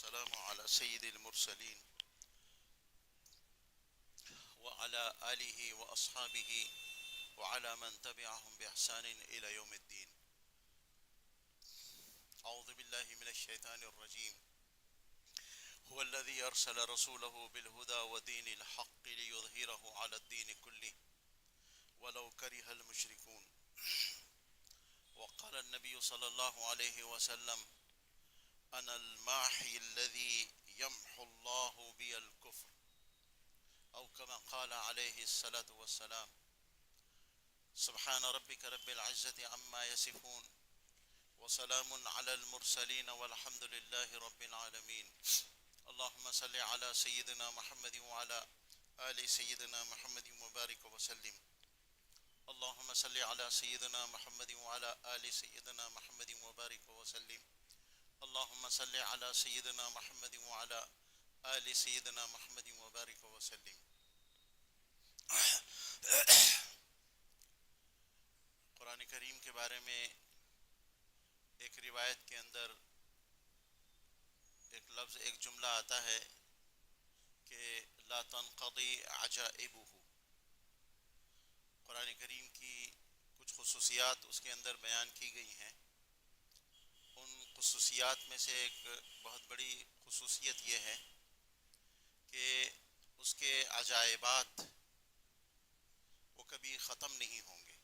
والسلام على سيد المرسلين وعلى آله وأصحابه وعلى من تبعهم بإحسان إلى يوم الدين. أعوذ بالله من الشيطان الرجيم. هو الذي أرسل رسوله بالهدى ودين الحق ليظهره على الدين كله ولو كره المشركون. وقال النبي صلى الله عليه وسلم: أنا الماحي الذي يمحو الله بي الكفر، أو كما قال عليه الصلاة والسلام. سبحان ربك رب العزة عما يصفون وسلام على المرسلين والحمد لله رب العالمين. اللهم صل على سيدنا محمد وعلى آل سيدنا محمد وبارك وسلم. اللهم صل على سيدنا محمد وعلى آل سيدنا محمد وبارك وسلم. اللهم صل على سيدنا محمد وعلى آل سيدنا محمد وبارك وسلم. قرآن کریم کے بارے میں ایک روایت کے اندر ایک لفظ، ایک جملہ آتا ہے کہ لا تنقضی عجائبہ. قرآن کریم کی کچھ خصوصیات اس کے اندر بیان کی گئی ہیں. ان خصوصیات میں سے ایک بہت بڑی خصوصیت یہ ہے کہ اس کے عجائبات وہ کبھی ختم نہیں ہوں گے.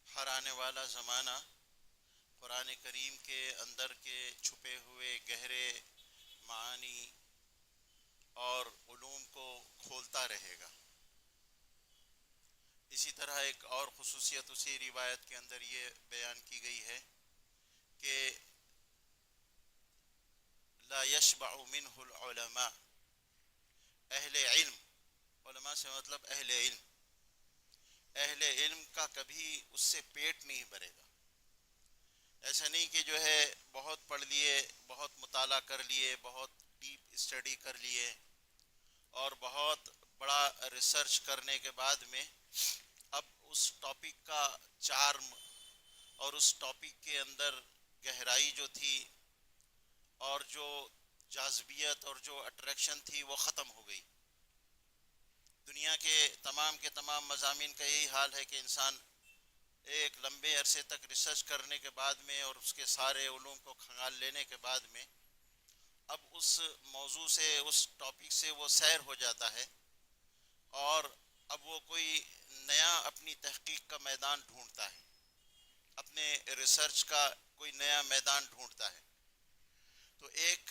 ہر آنے والا زمانہ قرآن کریم کے اندر کے چھپے ہوئے گہرے معانی اور علوم کو کھولتا رہے گا. اسی طرح ایک اور خصوصیت اسی روایت کے اندر یہ بیان کی گئی ہے کہ لا یشبع منہ العلماء. اہل علم، علماء سے مطلب اہل علم، اہل علم کا کبھی اس سے پیٹ نہیں بھرے گا. ایسا نہیں کہ جو ہے بہت پڑھ لیے، بہت مطالعہ کر لیے، بہت ڈیپ اسٹڈی کر لیے اور بہت بڑا ریسرچ کرنے کے بعد میں اب اس ٹاپک کا چارم اور اس ٹاپک کے اندر گہرائی جو تھی اور جو جاذبیت اور جو اٹریکشن تھی وہ ختم ہو گئی. دنیا کے تمام مضامین کا یہی حال ہے کہ انسان ایک لمبے عرصے تک ریسرچ کرنے کے بعد میں اور اس کے سارے علوم کو کھنگال لینے کے بعد میں اب اس موضوع سے، اس ٹاپک سے وہ سیر ہو جاتا ہے اور اب وہ کوئی نیا اپنی تحقیق کا میدان ڈھونڈتا ہے، اپنے ریسرچ کا کوئی نیا میدان ڈھونڈتا ہے. تو ایک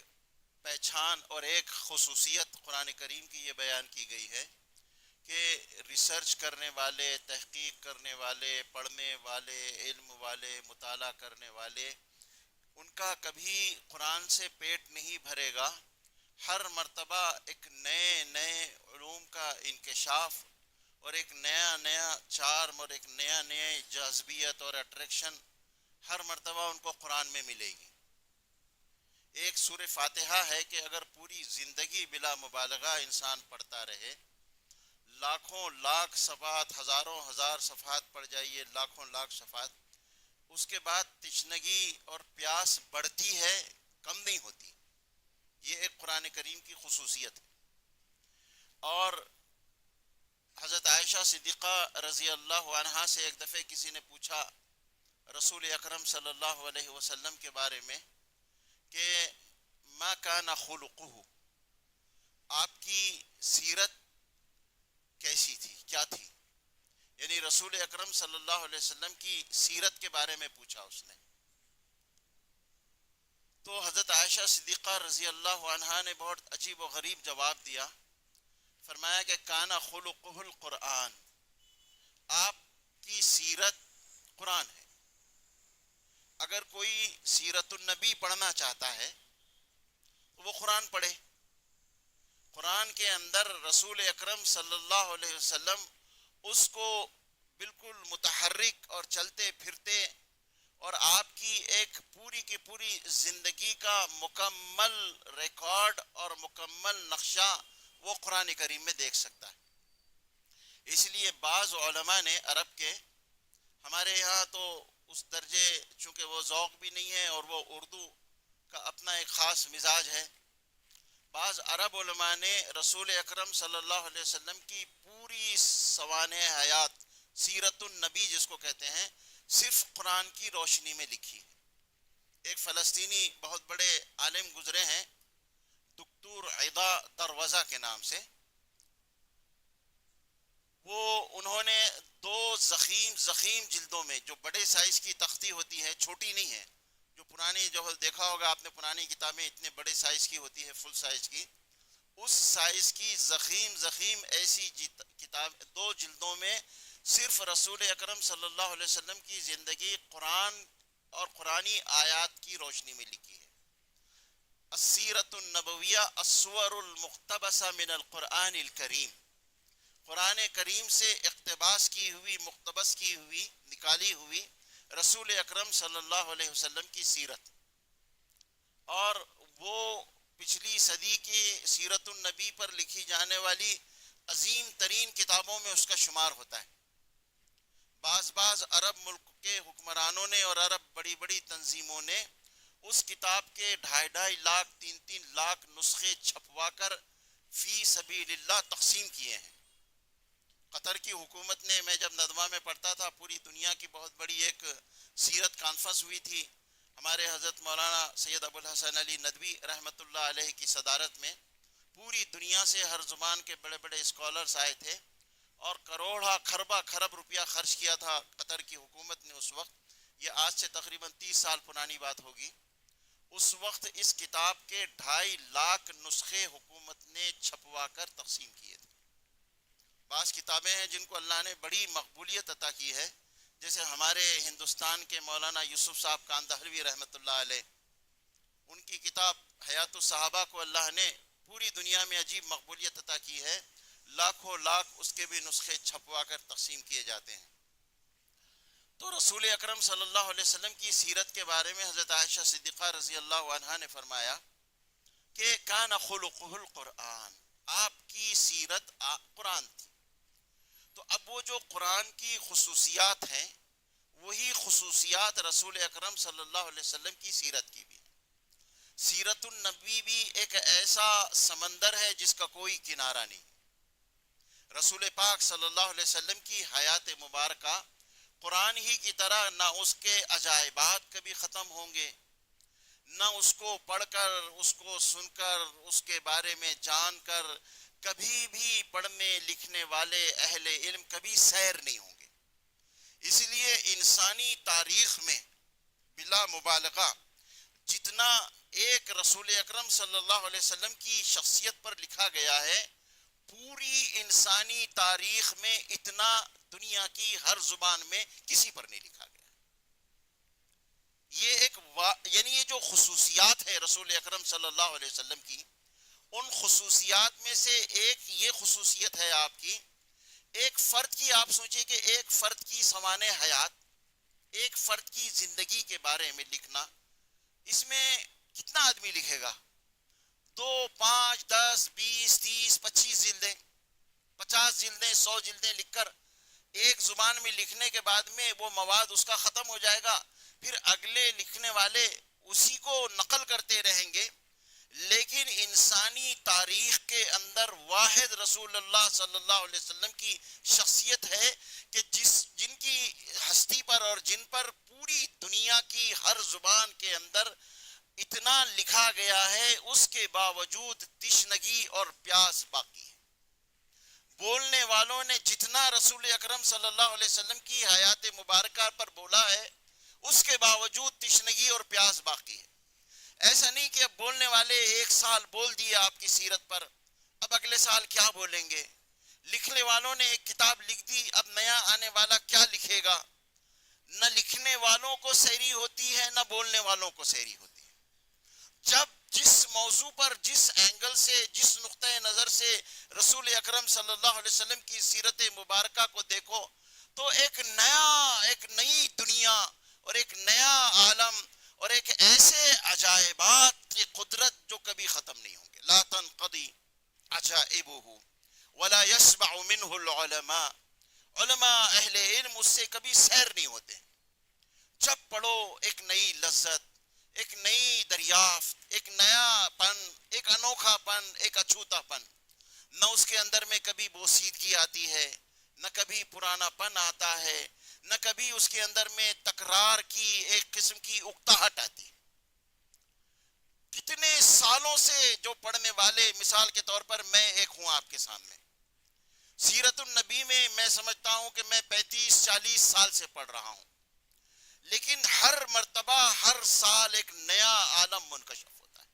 پہچان اور ایک خصوصیت قرآن کریم کی یہ بیان کی گئی ہے کہ ریسرچ کرنے والے، تحقیق کرنے والے، پڑھنے والے، علم والے، مطالعہ کرنے والے، ان کا کبھی قرآن سے پیٹ نہیں بھرے گا. ہر مرتبہ ایک نئے علوم کا انکشاف اور ایک نیا چارم اور ایک نیا جاذبیت اور اٹریکشن ہر مرتبہ ان کو قرآن میں ملے گی. ایک سورہ فاتحہ ہے کہ اگر پوری زندگی بلا مبالغہ انسان پڑھتا رہے، لاکھوں لاکھ صفحات، ہزاروں ہزار صفحات پڑھ جائیے، لاکھوں لاکھ صفحات، اس کے بعد تشنگی اور پیاس بڑھتی ہے، کم نہیں ہوتی. یہ ایک قرآن کریم کی خصوصیت ہے. اور حضرت عائشہ صدیقہ رضی اللہ عنہا سے ایک دفعہ کسی نے پوچھا رسول اکرم صلی اللہ علیہ وسلم کے بارے میں کہ ما کان خلقہ، آپ کی سیرت کیسی تھی، کیا تھی؟ یعنی رسول اکرم صلی اللہ علیہ وسلم کی سیرت کے بارے میں پوچھا اس نے. تو حضرت عائشہ صدیقہ رضی اللہ عنہا نے بہت عجیب و غریب جواب دیا. فرمایا کہ کان خلقہ القرآن، آپ کی سیرت قرآن ہے. اگر کوئی سیرت النبی پڑھنا چاہتا ہے تو وہ قرآن پڑھے. قرآن کے اندر رسول اکرم صلی اللہ علیہ وسلم اس کو بالکل متحرک اور چلتے پھرتے اور آپ کی ایک پوری کی پوری زندگی کا مکمل ریکارڈ اور مکمل نقشہ وہ قرآن کریم میں دیکھ سکتا ہے. اس لیے بعض علماء نے عرب کے، ہمارے یہاں تو اس درجے چونکہ وہ ذوق بھی نہیں ہے اور وہ اردو کا اپنا ایک خاص مزاج ہے. بعض عرب علماء نے رسول اکرم صلی اللہ علیہ وسلم کی پوری سوانح حیات، سیرت النبی جس کو کہتے ہیں، صرف قرآن کی روشنی میں لکھی ہے. ایک فلسطینی بہت بڑے عالم گزرے ہیں دکتور عدا دروازہ کے نام سے. وہ انہوں نے دو زخیم جلدوں میں، جو بڑے سائز کی تختی ہوتی ہے، چھوٹی نہیں ہے، جو پرانی جو دیکھا ہوگا آپ نے پرانی کتابیں اتنے بڑے سائز کی ہوتی ہے، فل سائز کی، اس سائز کی زخیم ایسی کتاب دو جلدوں میں صرف رسول اکرم صلی اللہ علیہ وسلم کی زندگی قرآن اور قرآنی آیات کی روشنی میں لکھی ہے. السیرۃ النبویہ الصور المقتبسہ من القرآن الکریم، قرآن کریم سے اقتباس کی ہوئی، مقتبس کی ہوئی، نکالی ہوئی رسول اکرم صلی اللہ علیہ وسلم کی سیرت. اور وہ پچھلی صدی کی سیرت النبی پر لکھی جانے والی عظیم ترین کتابوں میں اس کا شمار ہوتا ہے. بعض عرب ملک کے حکمرانوں نے اور عرب بڑی بڑی تنظیموں نے اس کتاب کے 2.5 لاکھ 3 لاکھ نسخے چھپوا کر فی سبیل اللہ تقسیم کیے ہیں. قطر کی حکومت نے، میں جب ندوہ میں پڑھتا تھا، پوری دنیا کی بہت بڑی ایک سیرت کانفرنس ہوئی تھی ہمارے حضرت مولانا سید ابو الحسن علی ندوی رحمۃ اللہ علیہ کی صدارت میں. پوری دنیا سے ہر زبان کے بڑے بڑے اسکالرز آئے تھے اور کروڑا خرب روپیہ خرچ کیا تھا قطر کی حکومت نے اس وقت. یہ آج سے تقریباً 30 سال پرانی بات ہوگی. اس وقت اس کتاب کے 2.5 لاکھ نسخے حکومت نے چھپوا کر تقسیم کیے تھے. بعض کتابیں ہیں جن کو اللہ نے بڑی مقبولیت عطا کی ہے، جیسے ہمارے ہندوستان کے مولانا یوسف صاحب کاندہلوی رحمۃ اللہ علیہ، ان کی کتاب حیات الصحابہ کو اللہ نے پوری دنیا میں عجیب مقبولیت عطا کی ہے. لاکھوں لاکھ اس کے بھی نسخے چھپوا کر تقسیم کیے جاتے ہیں. تو رسول اکرم صلی اللہ علیہ وسلم کی سیرت کے بارے میں حضرت عائشہ صدیقہ رضی اللہ عنہا نے فرمایا کہ کان خلقہ القرآن، آپ کی سیرت قرآن تھی. تو اب وہ جو قرآن کی خصوصیات ہیں، وہی خصوصیات رسول اکرم صلی اللہ علیہ وسلم کی سیرت کی بھی ہیں. سیرت النبی بھی ایک ایسا سمندر ہے جس کا کوئی کنارہ نہیں. رسول پاک صلی اللہ علیہ وسلم کی حیات مبارکہ قرآن ہی کی طرح نہ اس کے عجائبات کبھی ختم ہوں گے، نہ اس کو پڑھ کر، اس کو سن کر، اس کے بارے میں جان کر کبھی بھی پڑھنے لکھنے والے اہل علم کبھی سیر نہیں ہوں گے. اس لیے انسانی تاریخ میں بلا مبالغہ جتنا ایک رسول اکرم صلی اللہ علیہ وسلم کی شخصیت پر لکھا گیا ہے، پوری انسانی تاریخ میں اتنا دنیا کی ہر زبان میں کسی پر نہیں لکھا گیا. یہ یعنی یہ جو خصوصیات ہے رسول اکرم صلی اللہ علیہ وسلم کی، ان خصوصیات میں سے ایک یہ خصوصیت ہے آپ کی، ایک فرد کی، آپ سوچیں کہ ایک فرد کی سوانح حیات، ایک فرد کی زندگی کے بارے میں لکھنا، اس میں کتنا آدمی لکھے گا؟ 2 5 10 20 30 25 جلدیں، 50 جلدیں، 100 جلدیں لکھ کر ایک زبان میں لکھنے کے بعد میں وہ مواد اس کا ختم ہو جائے گا. پھر اگلے لکھنے والے اسی کو نقل کرتے رہیں گے. لیکن انسانی تاریخ کے اندر واحد رسول اللہ صلی اللہ علیہ وسلم کی شخصیت ہے کہ جن کی ہستی پر اور جن پر پوری دنیا کی ہر زبان کے اندر اتنا لکھا گیا ہے، اس کے باوجود تشنگی اور پیاس باقی ہے. بولنے والوں نے جتنا رسول اکرم صلی اللہ علیہ وسلم کی حیات مبارکہ پر بولا ہے، اس کے باوجود تشنگی اور پیاس باقی ہے. ایسا نہیں کہ اب بولنے والے 1 سال بول دیے آپ کی سیرت پر، اب اگلے سال کیا بولیں گے. لکھنے والوں نے ایک کتاب لکھ دی، اب نیا آنے والا کیا لکھے گا. نہ لکھنے والوں کو سیری ہوتی ہے، نہ بولنے والوں کو سیری ہوتی ہے. جب جس موضوع پر، جس اینگل سے، جس نقطۂ نظر سے رسول اکرم صلی اللہ علیہ وسلم کی سیرت مبارکہ کو دیکھو تو ایک نئی دنیا اور ایک نیا عالم اور ایک ایسے عجائبات کی قدرت جو کبھی ختم نہیں ہوں گے. لا تنقضی عجائبہ ولا یشبع منہ العلماء، علماء اہل علم اس سے کبھی سیر نہیں ہوتے. جب پڑھو ایک نئی لذت، ایک نئی دریافت، ایک نیا پن، ایک انوکھا پن، ایک اچھوتا پن. نہ اس کے اندر میں کبھی بوسیدگی آتی ہے، نہ کبھی پرانا پن آتا ہے، نہ کبھی اس کے اندر میں تکرار کی ایک قسم کی اکتاہٹ آتی. کتنے سالوں سے جو پڑھنے والے، مثال کے طور پر میں ایک ہوں آپ کے سامنے، سیرت النبی میں سمجھتا ہوں کہ میں 35-40 سال سے پڑھ رہا ہوں، لیکن ہر مرتبہ ہر سال ایک نیا عالم منکشف ہوتا ہے.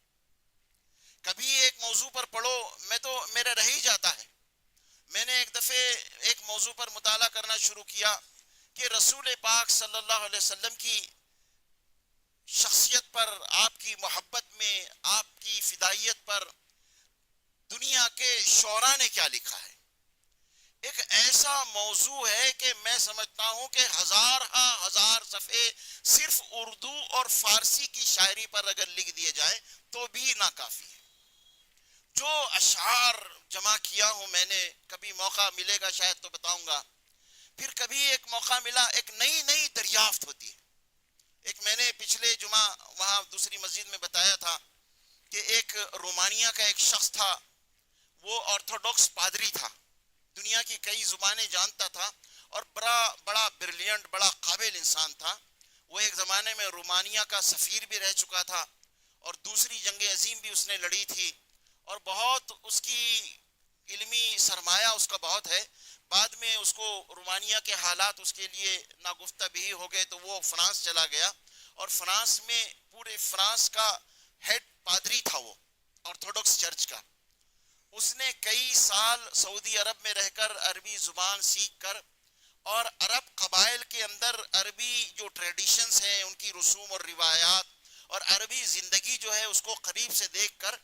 کبھی ایک موضوع پر پڑھو میں تو میرا رہ ہی جاتا ہے. میں نے ایک دفعہ ایک موضوع پر مطالعہ کرنا شروع کیا کہ رسول پاک صلی اللہ علیہ وسلم کی شخصیت پر، آپ کی محبت میں، آپ کی فدائیت پر دنیا کے شعراء نے کیا لکھا ہے. ایک ایسا موضوع ہے کہ میں سمجھتا ہوں کہ ہزار صفحے صرف اردو اور فارسی کی شاعری پر اگر لکھ دیے جائیں تو بھی ناکافی ہے. جو اشعار جمع کیا ہوں میں نے، کبھی موقع ملے گا شاید تو بتاؤں گا. پھر کبھی ایک موقع ملا، ایک نئی دریافت ہوتی ہے. ایک میں نے پچھلے جمعہ وہاں دوسری مسجد میں بتایا تھا کہ ایک رومانیہ کا ایک شخص تھا، وہ آرتھوڈاکس پادری تھا، دنیا کی کئی زبانیں جانتا تھا اور بڑا بریلینٹ، بڑا قابل انسان تھا. وہ ایک زمانے میں رومانیہ کا سفیر بھی رہ چکا تھا اور دوسری جنگ عظیم بھی اس نے لڑی تھی، اور بہت اس کی علمی سرمایہ اس کا بہت ہے. بعد میں اس کو رومانیہ کے حالات اس کے لیے ناگفتہ بھی ہو گئے تو وہ فرانس چلا گیا، اور فرانس میں پورے فرانس کا ہیڈ پادری تھا وہ آرتھوڈاکس چرچ کا. اس نے کئی سال سعودی عرب میں رہ کر عربی زبان سیکھ کر اور عرب قبائل کے اندر عربی جو ٹریڈیشنز ہیں، ان کی رسوم اور روایات اور عربی زندگی جو ہے اس کو قریب سے دیکھ کر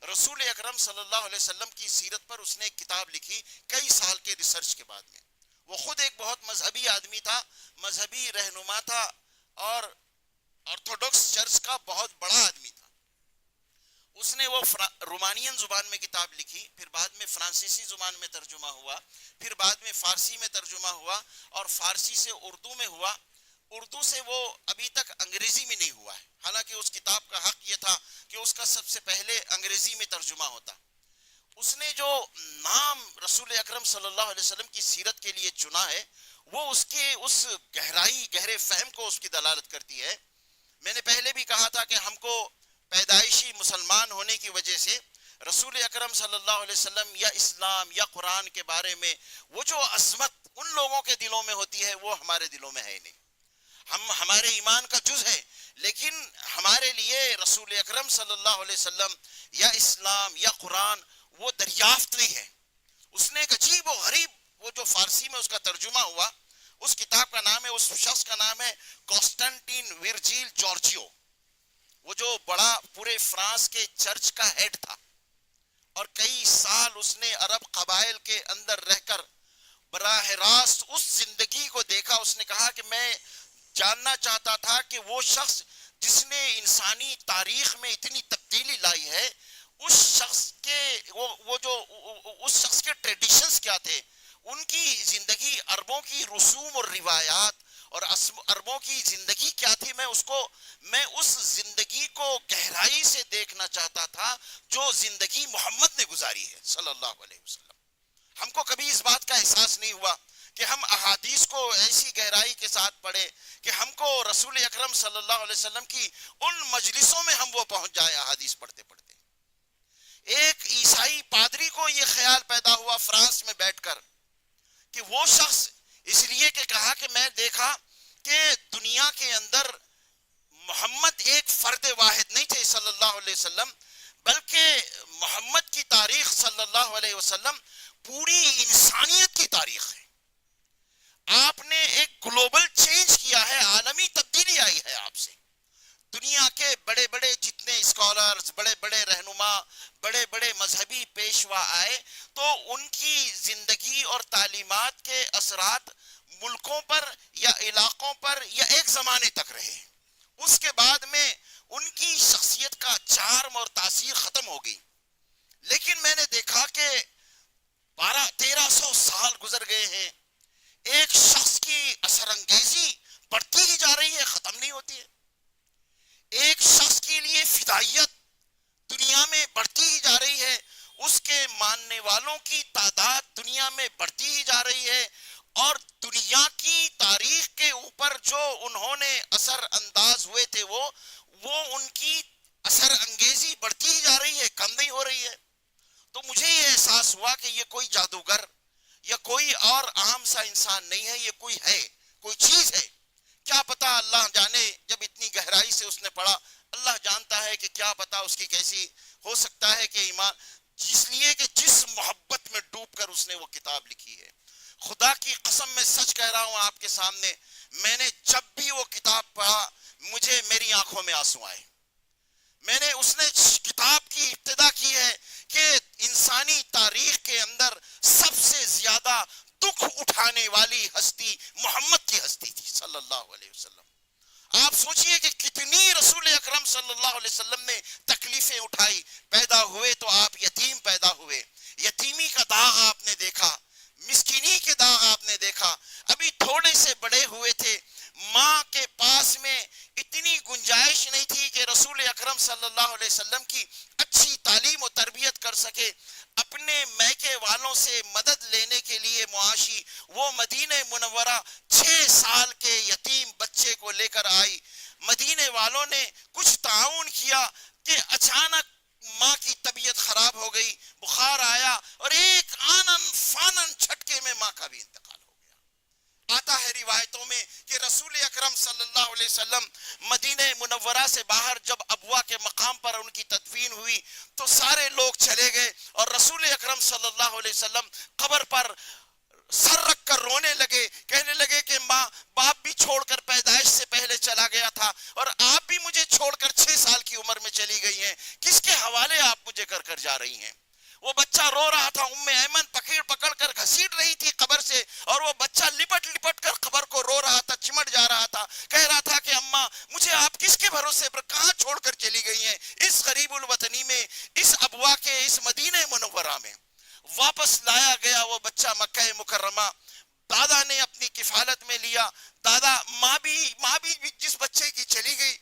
رسول اکرم صلی اللہ علیہ وسلم کی سیرت پر اس نے ایک کتاب لکھی کئی سال کے ریسرچ کے بعد میں. وہ خود ایک بہت مذہبی آدمی تھا، مذہبی رہنما تھا اور آرتھوڈاکس چرچ کا بہت بڑا آدمی تھا. اس نے وہ رومانین زبان میں کتاب لکھی، پھر بعد میں فرانسیسی زبان میں ترجمہ ہوا، پھر بعد میں فارسی میں ترجمہ ہوا اور فارسی سے اردو میں ہوا. اردو سے وہ ابھی تک انگریزی میں نہیں ہوا ہے، حالانکہ اس کتاب کا حق یہ تھا کہ اس کا سب سے پہلے انگریزی میں ترجمہ ہوتا. اس نے جو نام رسول اکرم صلی اللہ علیہ وسلم کی سیرت کے لیے چنا ہے وہ اس کے اس گہرے فہم کو اس کی دلالت کرتی ہے. میں نے پہلے بھی کہا تھا کہ ہم کو پیدائشی مسلمان ہونے کی وجہ سے رسول اکرم صلی اللہ علیہ وسلم یا اسلام یا قرآن کے بارے میں وہ جو عظمت ان لوگوں کے دلوں میں ہوتی ہے وہ ہمارے دلوں میں ہے نہیں. ہمارے ایمان کا جز ہے، لیکن ہمارے لیے رسول اکرم صلی اللہ علیہ وسلم یا اسلام یا قرآن وہ دریافت نہیں ہے. اس نے ایک عجیب و غریب، وہ جو فارسی میں اس کا ترجمہ ہوا، اس کتاب کا نام ہے، اس شخص کا نام ہے کانسٹنٹین ورجیل جارجیو. وہ جو بڑا پورے فرانس کے چرچ کا ہیڈ تھا اور کئی سال اس نے عرب قبائل کے اندر رہ کر براہ راست اس زندگی کو دیکھا. اس نے کہا کہ میں جاننا چاہتا تھا کہ وہ شخص جس نے انسانی تاریخ میں اتنی تبدیلی لائی ہے، اس شخص کے ٹریڈیشنز کیا تھے، ان کی زندگی، عربوں کی رسوم اور روایات اور عربوں کی زندگی کیا تھی. میں اس زندگی کو گہرائی سے دیکھنا چاہتا تھا جو زندگی محمد نے گزاری ہے صلی اللہ علیہ وسلم. ہم کو کبھی اس بات کا احساس نہیں ہوا کہ ہم احادیث کو ایسی گہرائی کے ساتھ پڑھیں کہ ہم کو رسول اکرم صلی اللہ علیہ وسلم کی ان مجلسوں میں ہم وہ پہنچ جائے احادیث پڑھتے پڑھتے. ایک عیسائی پادری کو یہ خیال پیدا ہوا فرانس میں بیٹھ کر کہ وہ شخص اس لیے کہ کہا کہ میں دیکھا کہ دنیا کے اندر محمد ایک فرد واحد نہیں تھے صلی اللہ علیہ وسلم، بلکہ محمد کی تاریخ صلی اللہ علیہ وسلم پوری انسانیت کی تاریخ ہے. آپ نے ایک گلوبل چینج کیا ہے، عالمی تبدیلی آئی ہے آپ سے. دنیا کے بڑے بڑے جتنے اسکالرز، بڑے بڑے رہنما، بڑے بڑے مذہبی پیشوا آئے تو ان کی زندگی اور تعلیمات کے اثرات ملکوں پر یا علاقوں پر یا ایک زمانے تک رہے. اس کے بعد میں ان کی شخصیت کا چارم اور تاثیر ختم ہو گئی. لیکن میں نے دیکھا کہ 1300 سال گزر گئے ہیں، ایک شخص کی اثر انگیزی بڑھتی ہی جا رہی ہے، ختم نہیں ہوتی ہے. ایک شخص تعداد دنیا میں بڑھتی ہی جا رہی ہے، اور دنیا کی تاریخ کے اوپر جو انہوں نے اثر انداز ہوئے تھے وہ ان کی اثر انگیزی بڑھتی ہی جا رہی ہے، کم نہیں ہو رہی ہے۔ تو مجھے یہ احساس ہوا کہ یہ کوئی جادوگر یا کوئی اور عام سا انسان نہیں ہے، یہ کوئی ہے، کوئی چیز ہے۔ کیا پتا، اللہ جانے، جب اتنی گہرائی سے اس نے پڑھا، اللہ جانتا ہے کہ کیا پتا اس کی کیسی ہو سکتا ہے کہ ایمان، اس لیے کہ جس محبت میں ڈوب کر اس نے وہ کتاب لکھی ہے۔ خدا کی قسم میں سچ کہہ رہا ہوں آپ کے سامنے، میں نے جب بھی وہ کتاب پڑھا مجھے میری آنکھوں میں آنسو آئے۔ میں نے اس نے کتاب کی ابتدا کی ہے کہ انسانی تاریخ کے اندر سب سے زیادہ دکھ اٹھانے والی ہستی محمد کی ہستی تھی صلی اللہ علیہ وسلم۔ آپ سوچئے کہ کتنی رسول اکرم صلی اللہ علیہ وسلم نے تکلیفیں اٹھائی۔ پیدا ہوئے تو آپ یتیم پیدا ہوئے، یتیمی کا داغ آپ نے دیکھا، مسکینی کے داغ آپ نے دیکھا، ابھی تھوڑے سے بڑے ہوئے تھے، ماں کے پاس میں اتنی گنجائش نہیں تھی کہ رسول اکرم صلی اللہ علیہ وسلم کی اچھی تعلیم و تربیت کر سکے۔ اپنے میکے والوں سے مدد لینے کے لیے معاشی وہ مدینہ منورہ 6 سال کے یتیم بچے کو لے کر آئی۔ مدینے والوں نے کچھ تعاون کیا کہ اچانک ماں کی طبیعت خراب ہو گئی، بخار آیا، اور ایک آنن فانن جھٹکے میں ماں کا بھی انتقال ہو گیا۔ آتا ہے روایتوں میں کہ رسول اکرم صلی اللہ علیہ وسلم مدینہ منورہ سے باہر جب ابوا کے مقام پر ان کی تدفین ہوئی تو سارے لوگ چلے گئے، اور رسول اکرم صلی اللہ علیہ وسلم قبر پر سر رکھ کر رونے لگے، کہنے لگے کہ ماں، باپ بھی چھوڑ کر پیدائش سے پہلے چلا گیا تھا، اور آپ بھی مجھے چھوڑ کر 6 سال کی عمر میں چلی گئی ہیں، کس کے حوالے آپ مجھے کر کر جا رہی ہیں؟ وہ بچہ رو رہا تھا، ام ایمن پکڑ کر گھسیٹ رہی تھی قبر سے، اور وہ بچہ لپٹ کر قبر کو رو رہا تھا، چمٹ جا رہا تھا، کہہ رہا تھا کہ اماں، مجھے آپ کس کے بھروسے پر کہاں چھوڑ کر چلی گئی ہیں؟ اس غریب الوطنی میں، اس ابوا کے اس مدینہ منورہ میں۔ واپس لایا گیا وہ بچہ مکہ مکرمہ، دادا نے اپنی کفالت میں لیا، ماں بھی جس بچے کی چلی گئی،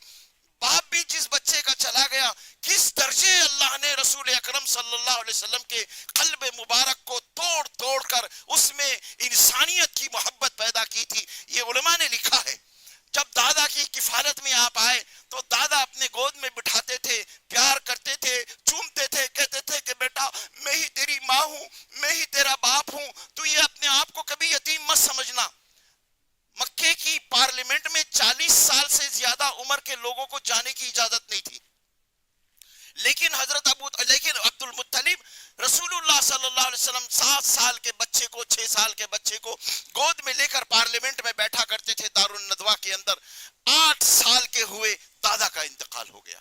باپ بھی جس بچے کا چلا گیا، کس درجے اللہ نے رسول اکرم صلی اللہ علیہ وسلم کے قلب مبارک کو توڑ کر اس میں انسانیت کی محبت پیدا کی تھی، یہ علماء نے لکھا ہے۔ جب دادا کی کفالت میں آپ آئے تو دادا اپنے گود میں بٹھاتے تھے، پیار کرتے تھے، چومتے تھے، کہتے تھے کہ بیٹا میں ہی تیری ماں ہوں، میں ہی تیرا باپ ہوں، تو یہ اپنے آپ کو کبھی یتیم مت سمجھنا۔ مکے کی پارلیمنٹ میں 40 سال سے زیادہ عمر کے لوگوں کو جانے کی اجازت نہیں تھی، لیکن عبد المطلب رسول اللہ صلی اللہ علیہ وسلم 7 سال کے بچے کو، 6 سال کے بچے کو گود میں لے کر پارلیمنٹ میں بیٹھا کرتے تھے دارالندوا کے اندر۔ 8 سال کے ہوئے دادا کا انتقال ہو گیا۔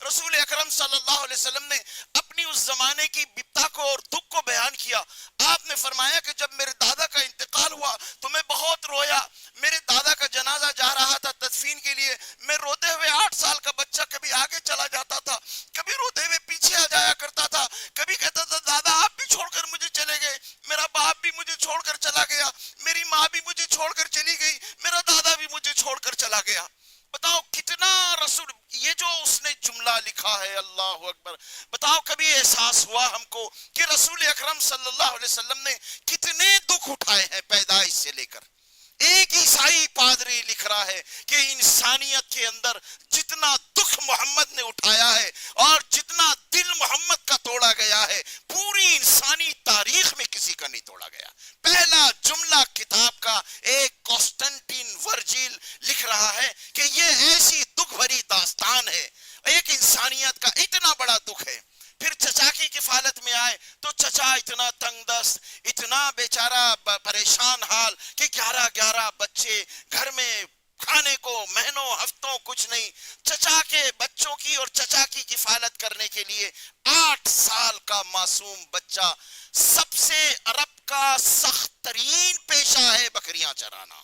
رسول اکرم صلی اللہ علیہ وسلم نے اپنی اس زمانے کی بپتا کو اور دکھ کو بیان کیا۔ آپ نے فرمایا کہ جب میرے دادا کا انتقال ہوا تو میں بہت رویا، میرے دادا کا جنازہ جا رہا تھا تدفین کے لیے، میں روتے ہوئے 8 سال کا بچہ کبھی آگے چلا جاتا تھا، کبھی روتے ہوئے پیچھے آ جایا کرتا تھا، کبھی کہتا تھا دادا آپ بھی چھوڑ کر مجھے چلے گئے، میرا باپ بھی مجھے چھوڑ کر چلا گیا، میری ماں بھی مجھے چھوڑ کر چلی گئی، میرا دادا بھی مجھے چھوڑ کر چلا گیا۔ بتاؤ کتنا رسول، یہ جو اس نے جملہ لکھا ہے، اللہ اکبر، بتاؤ کبھی احساس ہوا ہم کو کہ رسول اکرم صلی اللہ علیہ وسلم نے کتنے دکھ اٹھائے ہیں پیدائش سے لے کر۔ ایک عیسائی پادری لکھ رہا ہے کہ انسانیت کے اندر جتنا دکھ محمد نے اٹھایا ہے اور جتنا دل محمد کا توڑا گیا ہے، پوری انسانی تاریخ میں کسی کا نہیں توڑا گیا۔ پہلا جملہ کتاب کا ایک کانسٹنٹین ورجیل لکھ رہا ہے کہ یہ ایسی دکھ بھری داستان ہے، ایک انسانیت کا اتنا بڑا دکھ ہے۔ پھر چچا کی کفالت میں آئے تو چچا اتنا تنگ دست، اتنا بیچارہ پریشان حال کہ 11 بچے گھر میں، کھانے کو مہینوں ہفتوں کچھ نہیں۔ چچا کے بچوں کی اور چچا کی کفالت کرنے کے لیے 8 سال کا معصوم بچہ، سب سے عرب کا سخت ترین پیشہ ہے بکریاں چرانا،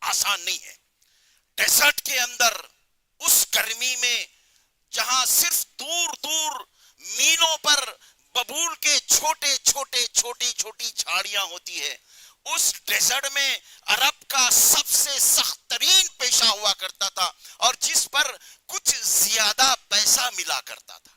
آسان نہیں ہے۔ ڈیزرٹ کے اندر اس گرمی میں جہاں صرف دور دور میلوں پر ببول کے چھوٹی جھاڑیاں ہوتی ہے، اس ڈیزرٹ میں عرب کا سب سے سخت ترین پیشہ ہوا کرتا تھا، اور جس پر کچھ زیادہ پیسہ ملا کرتا تھا۔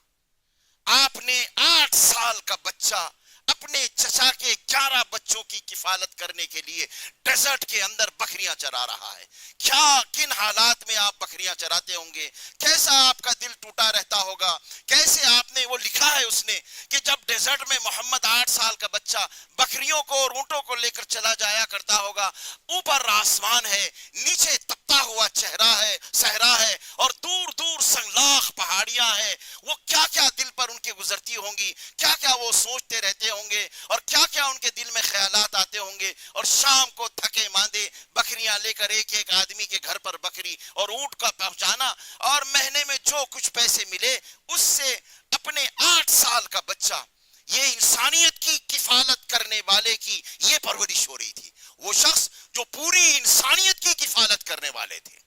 آپ نے 8 سال کا بچہ اپنے چچا کے 11 بچوں کی کفالت کرنے کے لیے ڈیزرٹ کے اندر بکریاں چرا رہا ہے. کیا کن حالات میں آپ بکریاں چراتے ہوں گے, کیسا آپ کا دل ٹوٹا رہتا ہوگا, کیسے آپ نے, وہ لکھا ہے اس نے کہ جب ڈیزرٹ میں محمد 8 سال کا بچہ بکریوں کو اور اونٹوں کو لے کر چلا جایا کرتا ہوگا, اوپر آسمان ہے, نیچے تپتا ہوا چہرہ ہے, صحرا ہے, اور دور دور سنگلاخ پہاڑیاں ہیں, وہ کیا کیا دل پر ان کے گزرتی ہوں گی, کیا کیا وہ سوچتے رہتے ہوں گے, اور کیا کیا ان کے دل میں خیالات آتے ہوں گے. اور شام کو تھکے ماندے بکریاں لے کر ایک ایک آدمی کے گھر پر بکری اور اونٹ کا پہنچانا, اور مہینے میں جو کچھ پیسے ملے اس سے اپنے 8 سال کا بچہ, یہ انسانیت کی کفالت کرنے والے کی یہ پرورش ہو رہی تھی. وہ شخص جو پوری انسانیت کی کفالت کرنے والے تھے,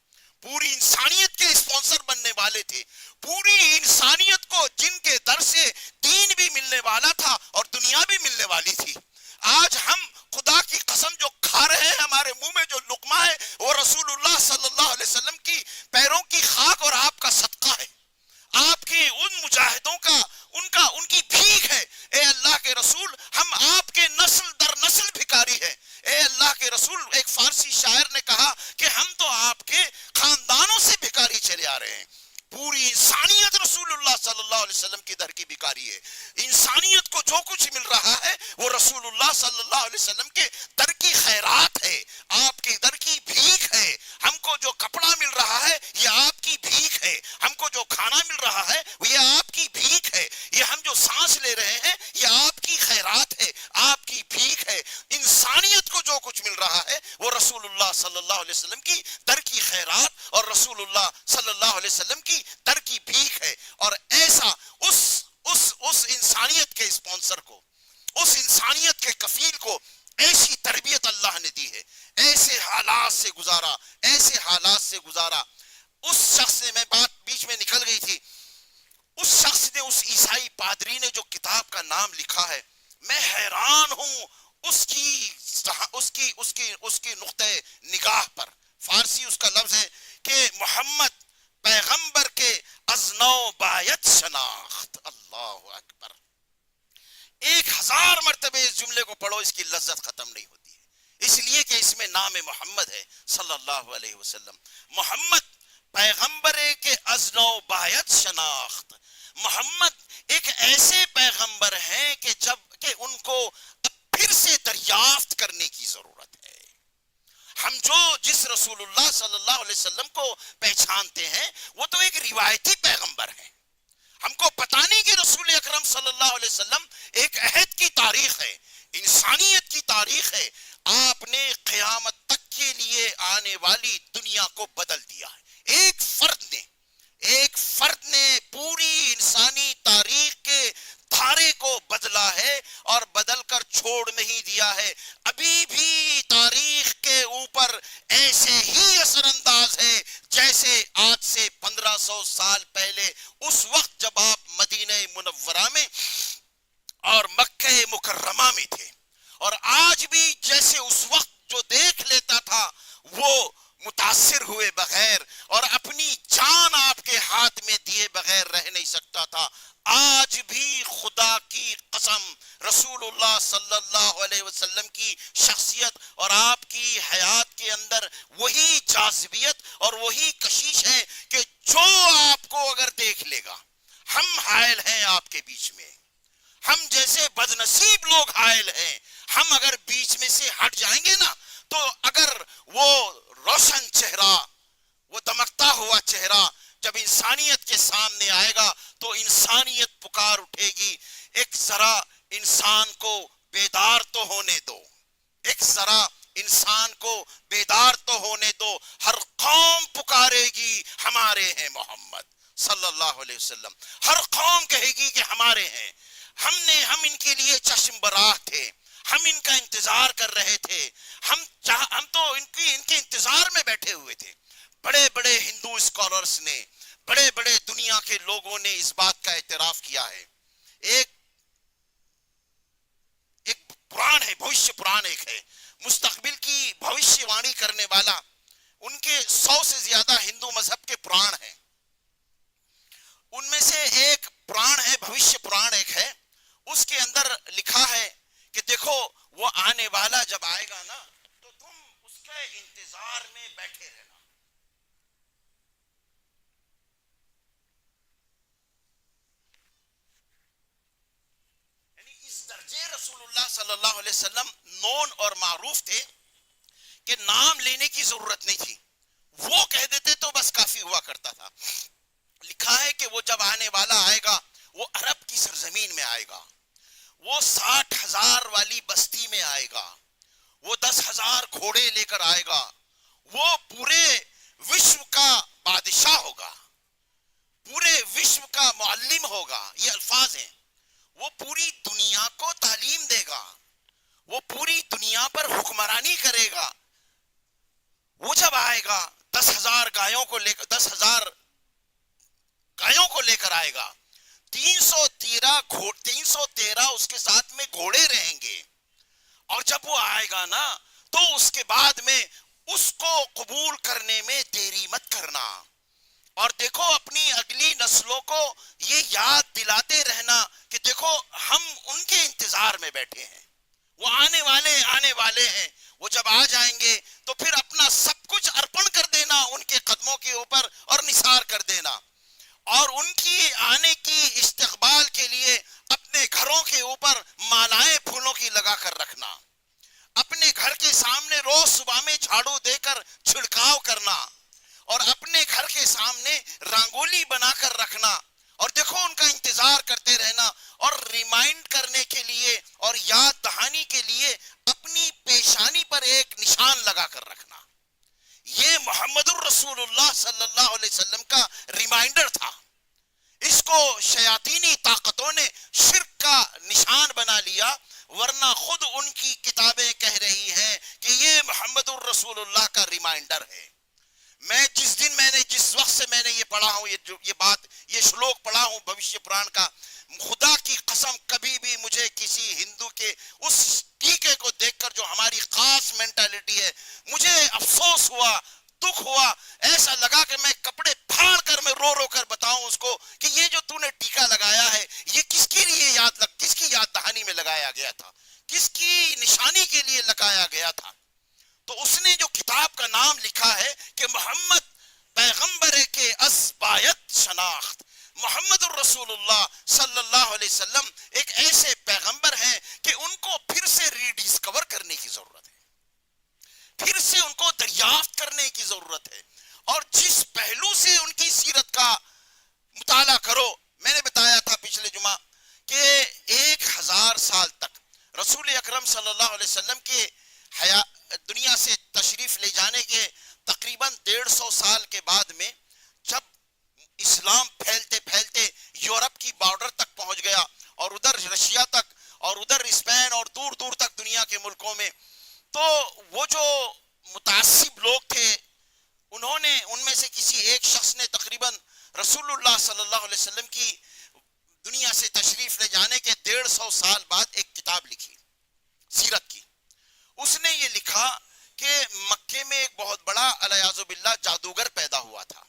پوری انسانیت کے اسپانسر بننے والے تھے, پوری انسانیت کو جن کے در سے دین بھی ملنے والا تھا اور دنیا بھی ملنے والی تھی. آج ہم خدا کی قسم جو کھا رہے ہیں, ہمارے منہ میں جو لقمہ ہے وہ رسول اللہ صلی اللہ علیہ وسلم کی پیروں کی خاک اور آپ کا صدقہ ہے, آپ کے ان مجاہدوں کا, ان کی بھیک ہے. اے اللہ کے رسول, ہم آپ کے نسل در نسل بھکاری ہیں. اے اللہ کے رسول, ایک فارسی شاعر نے کہا کہ ہم تو آپ کے خاندانوں سے بھکاری چلے آ رہے ہیں. پوری انسانیت رسول اللہ صلی اللہ علیہ وسلم کی در کی بھکاری ہے. انسانیت کو جو کچھ مل رہا ہے وہ رسول اللہ صلی اللہ علیہ وسلم کے در کی خیرات ہے, آپ کے در کی بھیک ہے. ہم کو جو کپڑا مل رہا ہے یہ آپ کی بھیک ہے, ہم کو جو کھانا مل رہا ہے وہ یہ آپ کی بھیک ہے, یہ ہم جو سانس لے رہے ہیں یہ آپ کی خیرات ہے, آپ کی بھیک ہے. انسانیت کو جو کچھ مل رہا ہے وہ رسول اللہ صلی اللہ علیہ وسلم کی در کی خیرات اور رسول اللہ صلی اللہ علیہ وسلم کی در کی بھیک ہے. اور ایسا اس انسانیت کے اسپانسر کو, اس انسانیت کے کفیل کو ایسی تربیت اللہ نے دی ہے, ایسے حالات سے گزارا, ایسے حالات سے گزارا. اس شخص نے, میں بات بیچ میں نکل گئی تھی, اس شخص نے, اس عیسائی پادری نے جو کتاب کا نام لکھا ہے, میں حیران ہوں اس کی نقطہ نگاہ پر. فارسی اس کا لفظ ہے کہ محمد پیغمبر کے از نو باید شناخت. اللہ اکبر, 1000 مرتبہ اس جملے کو پڑھو, اس کی لذت ختم نہیں ہوتی ہے, اس لیے کہ اس میں نام محمد ہے صلی اللہ علیہ وسلم. محمد پیغمبر کے از نو باید شناخت. محمد ایک ایسے پیغمبر ہیں کہ جب کہ ان کو پھر سے دریافت کرنے کی ضرورت ہے. ہم جس رسول اللہ صلی اللہ علیہ وسلم کو پہچانتے ہیں وہ تو ایک روایتی پیغمبر ہے. ہم کو پتہ نہیں کہ رسول اکرم صلی اللہ علیہ وسلم ایک عہد کی تاریخ ہے, انسانیت کی تاریخ ہے. آپ نے قیامت تک کے لیے آنے والی دنیا کو بدل دیا ہے. ایک فرد نے پوری انسانی تاریخ کے دھارے کو بدلا ہے, اور بدل کر چھوڑ نہیں دیا ہے. ابھی بھی تاریخ کے اوپر ایسے ہی اثر انداز ہے جیسے آج سے 1500 سال پہلے, اس وقت جب آپ مدینہ منورہ میں اور مکہ مکرمہ میں تھے. اور آج بھی جیسے اس وقت جو دیکھ لیتا تھا وہ متاثر ہوئے بغیر اور اپنی جان آپ کے ہاتھ میں دیے بغیر رہ نہیں سکتا تھا. آج بھی خدا کی قسم رسول اللہ صلی اللہ علیہ وسلم کی شخصیت اور آپ کی حیات کے اندر وہی جاذبیت اور وہی کشش ہے کہ جو آپ کو اگر دیکھ لے گا, ہم حائل ہیں آپ کے بیچ میں, ہم جیسے بدنصیب لوگ حائل ہیں, ہم اگر بیچ میں سے ہٹ جائیں گے نا, تو اگر وہ روشن چہرہ, وہ دمکتا ہوا چہرہ جب انسانیت کے سامنے آئے گا تو انسانیت پکار اٹھے گی, ایک ذرا انسان کو بیدار تو ہونے دو, ایک ذرا انسان کو بیدار تو ہونے دو. ہر قوم پکارے گی ہمارے ہیں محمد صلی اللہ علیہ وسلم, ہر قوم کہے گی کہ ہمارے ہیں. ہم ان کے لیے چشم براہ تھے, ہم ان کا انتظار کر رہے تھے, ہم تو ان کے انتظار میں بیٹھے ہوئے تھے. بڑے بڑے ہندو اسکالرز نے, بڑے بڑے دنیا کے لوگوں نے اس بات کا اعتراف کیا ہے. ایک پران ہے, بھوشیہ پران ایک ہے, مستقبل کی بھوشیہ وانی کرنے والا. ان کے 100 سے زیادہ ہندو مذہب کے پران ہیں. ان میں سے ایک پران ہے, بھوشیہ پران ایک ہے, اس کے اندر لکھا ہے کہ دیکھو وہ آنے والا جب آئے گا نا تو تم اس کے انتظار میں بیٹھے رہنا. یعنی اس درجے رسول اللہ صلی اللہ علیہ وسلم نون اور معروف تھے کہ نام لینے کی ضرورت نہیں تھی, وہ کہہ دیتے تو بس کافی ہوا کرتا تھا. لکھا ہے کہ وہ جب آنے والا آئے گا وہ عرب کی سرزمین میں آئے گا, وہ 60,000 والی بستی میں آئے گا, وہ 10,000 گھوڑے لے کر آئے گا, وہ پورے وشو کا بادشاہ ہوگا, پورے وشو کا معلم ہوگا, یہ الفاظ ہیں. وہ پوری دنیا کو تعلیم دے گا, وہ پوری دنیا پر حکمرانی کرے گا. وہ جب آئے گا 10,000 گایوں کو لے کر 10,000 گایوں کو لے کر آئے گا, 313 اس کے ساتھ میں گھوڑے رہیں گے. اور جب وہ آئے گا نا تو اس کے بعد میں اس کو قبول کرنے میں دیری مت کرنا, اور دیکھو اپنی اگلی نسلوں کو یہ یاد دلاتے رہنا کہ دیکھو ہم ان کے انتظار میں بیٹھے ہیں, وہ آنے والے ہیں. وہ جب آ جائیں گے تو پھر اپنا سب کچھ ارپن کر دینا ان کے قدموں کے اوپر اور نثار کر دینا, اور ان کی آنے کی استقبال کے لیے اپنے گھروں کے اوپر مالائیں پھولوں کی لگا کر رکھنا, اپنے گھر کے سامنے روز صبح میں جھاڑو دے کر چھڑکاؤ کرنا, اور اپنے گھر کے سامنے رنگولی بنا کر رکھنا, اور دیکھو ان کا انتظار کرتے رہنا, اور ریمائنڈ کرنے کے لیے اور یاد دہانی کے لیے اپنی پیشانی پر ایک نشان لگا کر رکھنا. یہ محمد الرسول اللہ صلی اللہ علیہ وسلم کا ریمائنڈر تھا. اس کو شیاطینی طاقتوں نے شرک کا نشان بنا لیا, ورنہ خود ان کی کتابیں کہہ رہی ہیں کہ یہ محمد الرسول اللہ کا ریمائنڈر ہے. میں جس وقت سے میں نے یہ پڑھا ہوں, یہ شلوک پڑھا ہوں بھوشیہ پران کا, خدا کی قسم کبھی بھی مجھے کسی ہندو کے اس ٹیکے کو دیکھ کر جو ہماری خاص مینٹالٹی ہے, مجھے افسوس ہوا, دکھ ہوا, ایسا لگا کہ میں کپڑے پھاڑ کر میں رو کر بتاؤں اس کو کہ یہ جو تو نے ٹیکا لگایا ہے یہ کس کے لیے کس کی یاد دہانی میں لگایا گیا تھا, کس کی نشانی کے لیے لگایا گیا تھا. تو اس نے جو کتاب کا نام لکھا ہے کہ محمد پیغمبر کے از بایت شناخت, محمد الرسول اللہ صلی اللہ علیہ وسلم ایک ایسے پیغمبر ہیں کہ ان کو پھر سے ری ڈسکور کرنے کی ضرورت ہے, پھر سے ان کو دریافت کرنے کی ضرورت ہے. اور جس پہلو سے ان کی سیرت کا مطالعہ کرو, میں نے بتایا تھا پچھلے جمعہ کہ 1000 سال تک رسول اکرم صلی اللہ علیہ وسلم کے دنیا سے تشریف لے جانے کے تقریباً 150 سال کے بعد میں جب اسلام پھیلتے پھیلتے یورپ کی بارڈر تک پہنچ گیا, اور ادھر رشیا تک, اور ادھر اسپین, اور دور دور تک دنیا کے ملکوں میں, تو وہ جو متعصب لوگ تھے انہوں نے, ان میں سے کسی ایک شخص نے تقریباً رسول اللہ صلی اللہ علیہ وسلم کی دنیا سے تشریف لے جانے کے 150 سال بعد ایک کتاب لکھی سیرت کی. اس نے یہ لکھا کہ مکے میں ایک بہت بڑا الیاذ باللہ جادوگر پیدا ہوا تھا,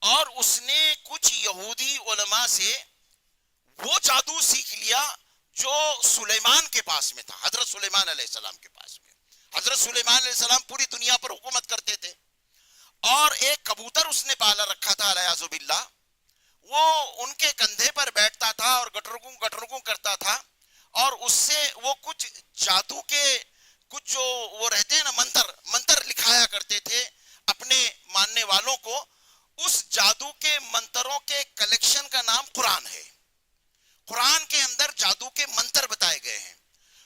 اور اس نے کچھ یہودی علماء سے وہ جادو سیکھ لیا جو سلیمان کے پاس میں تھا, حضرت سلیمان علیہ السلام کے پاس میں. حضرت سلیمان علیہ السلام پوری دنیا پر حکومت کرتے تھے, اور ایک کبوتر اس نے پالا رکھا تھا الیاذ باللہ, وہ ان کے کندھے پر بیٹھتا تھا اور گٹرگوں کرتا تھا, اور اس سے وہ کچھ جادو کے کچھ جو وہ رہتے ہیں نا منتر لکھایا کرتے تھے اپنے ماننے والوں کو. اس جادو کے منتروں کے کلیکشن کا نام قرآن ہے. قرآن کے اندر جادو کے منتر بتائے گئے ہیں.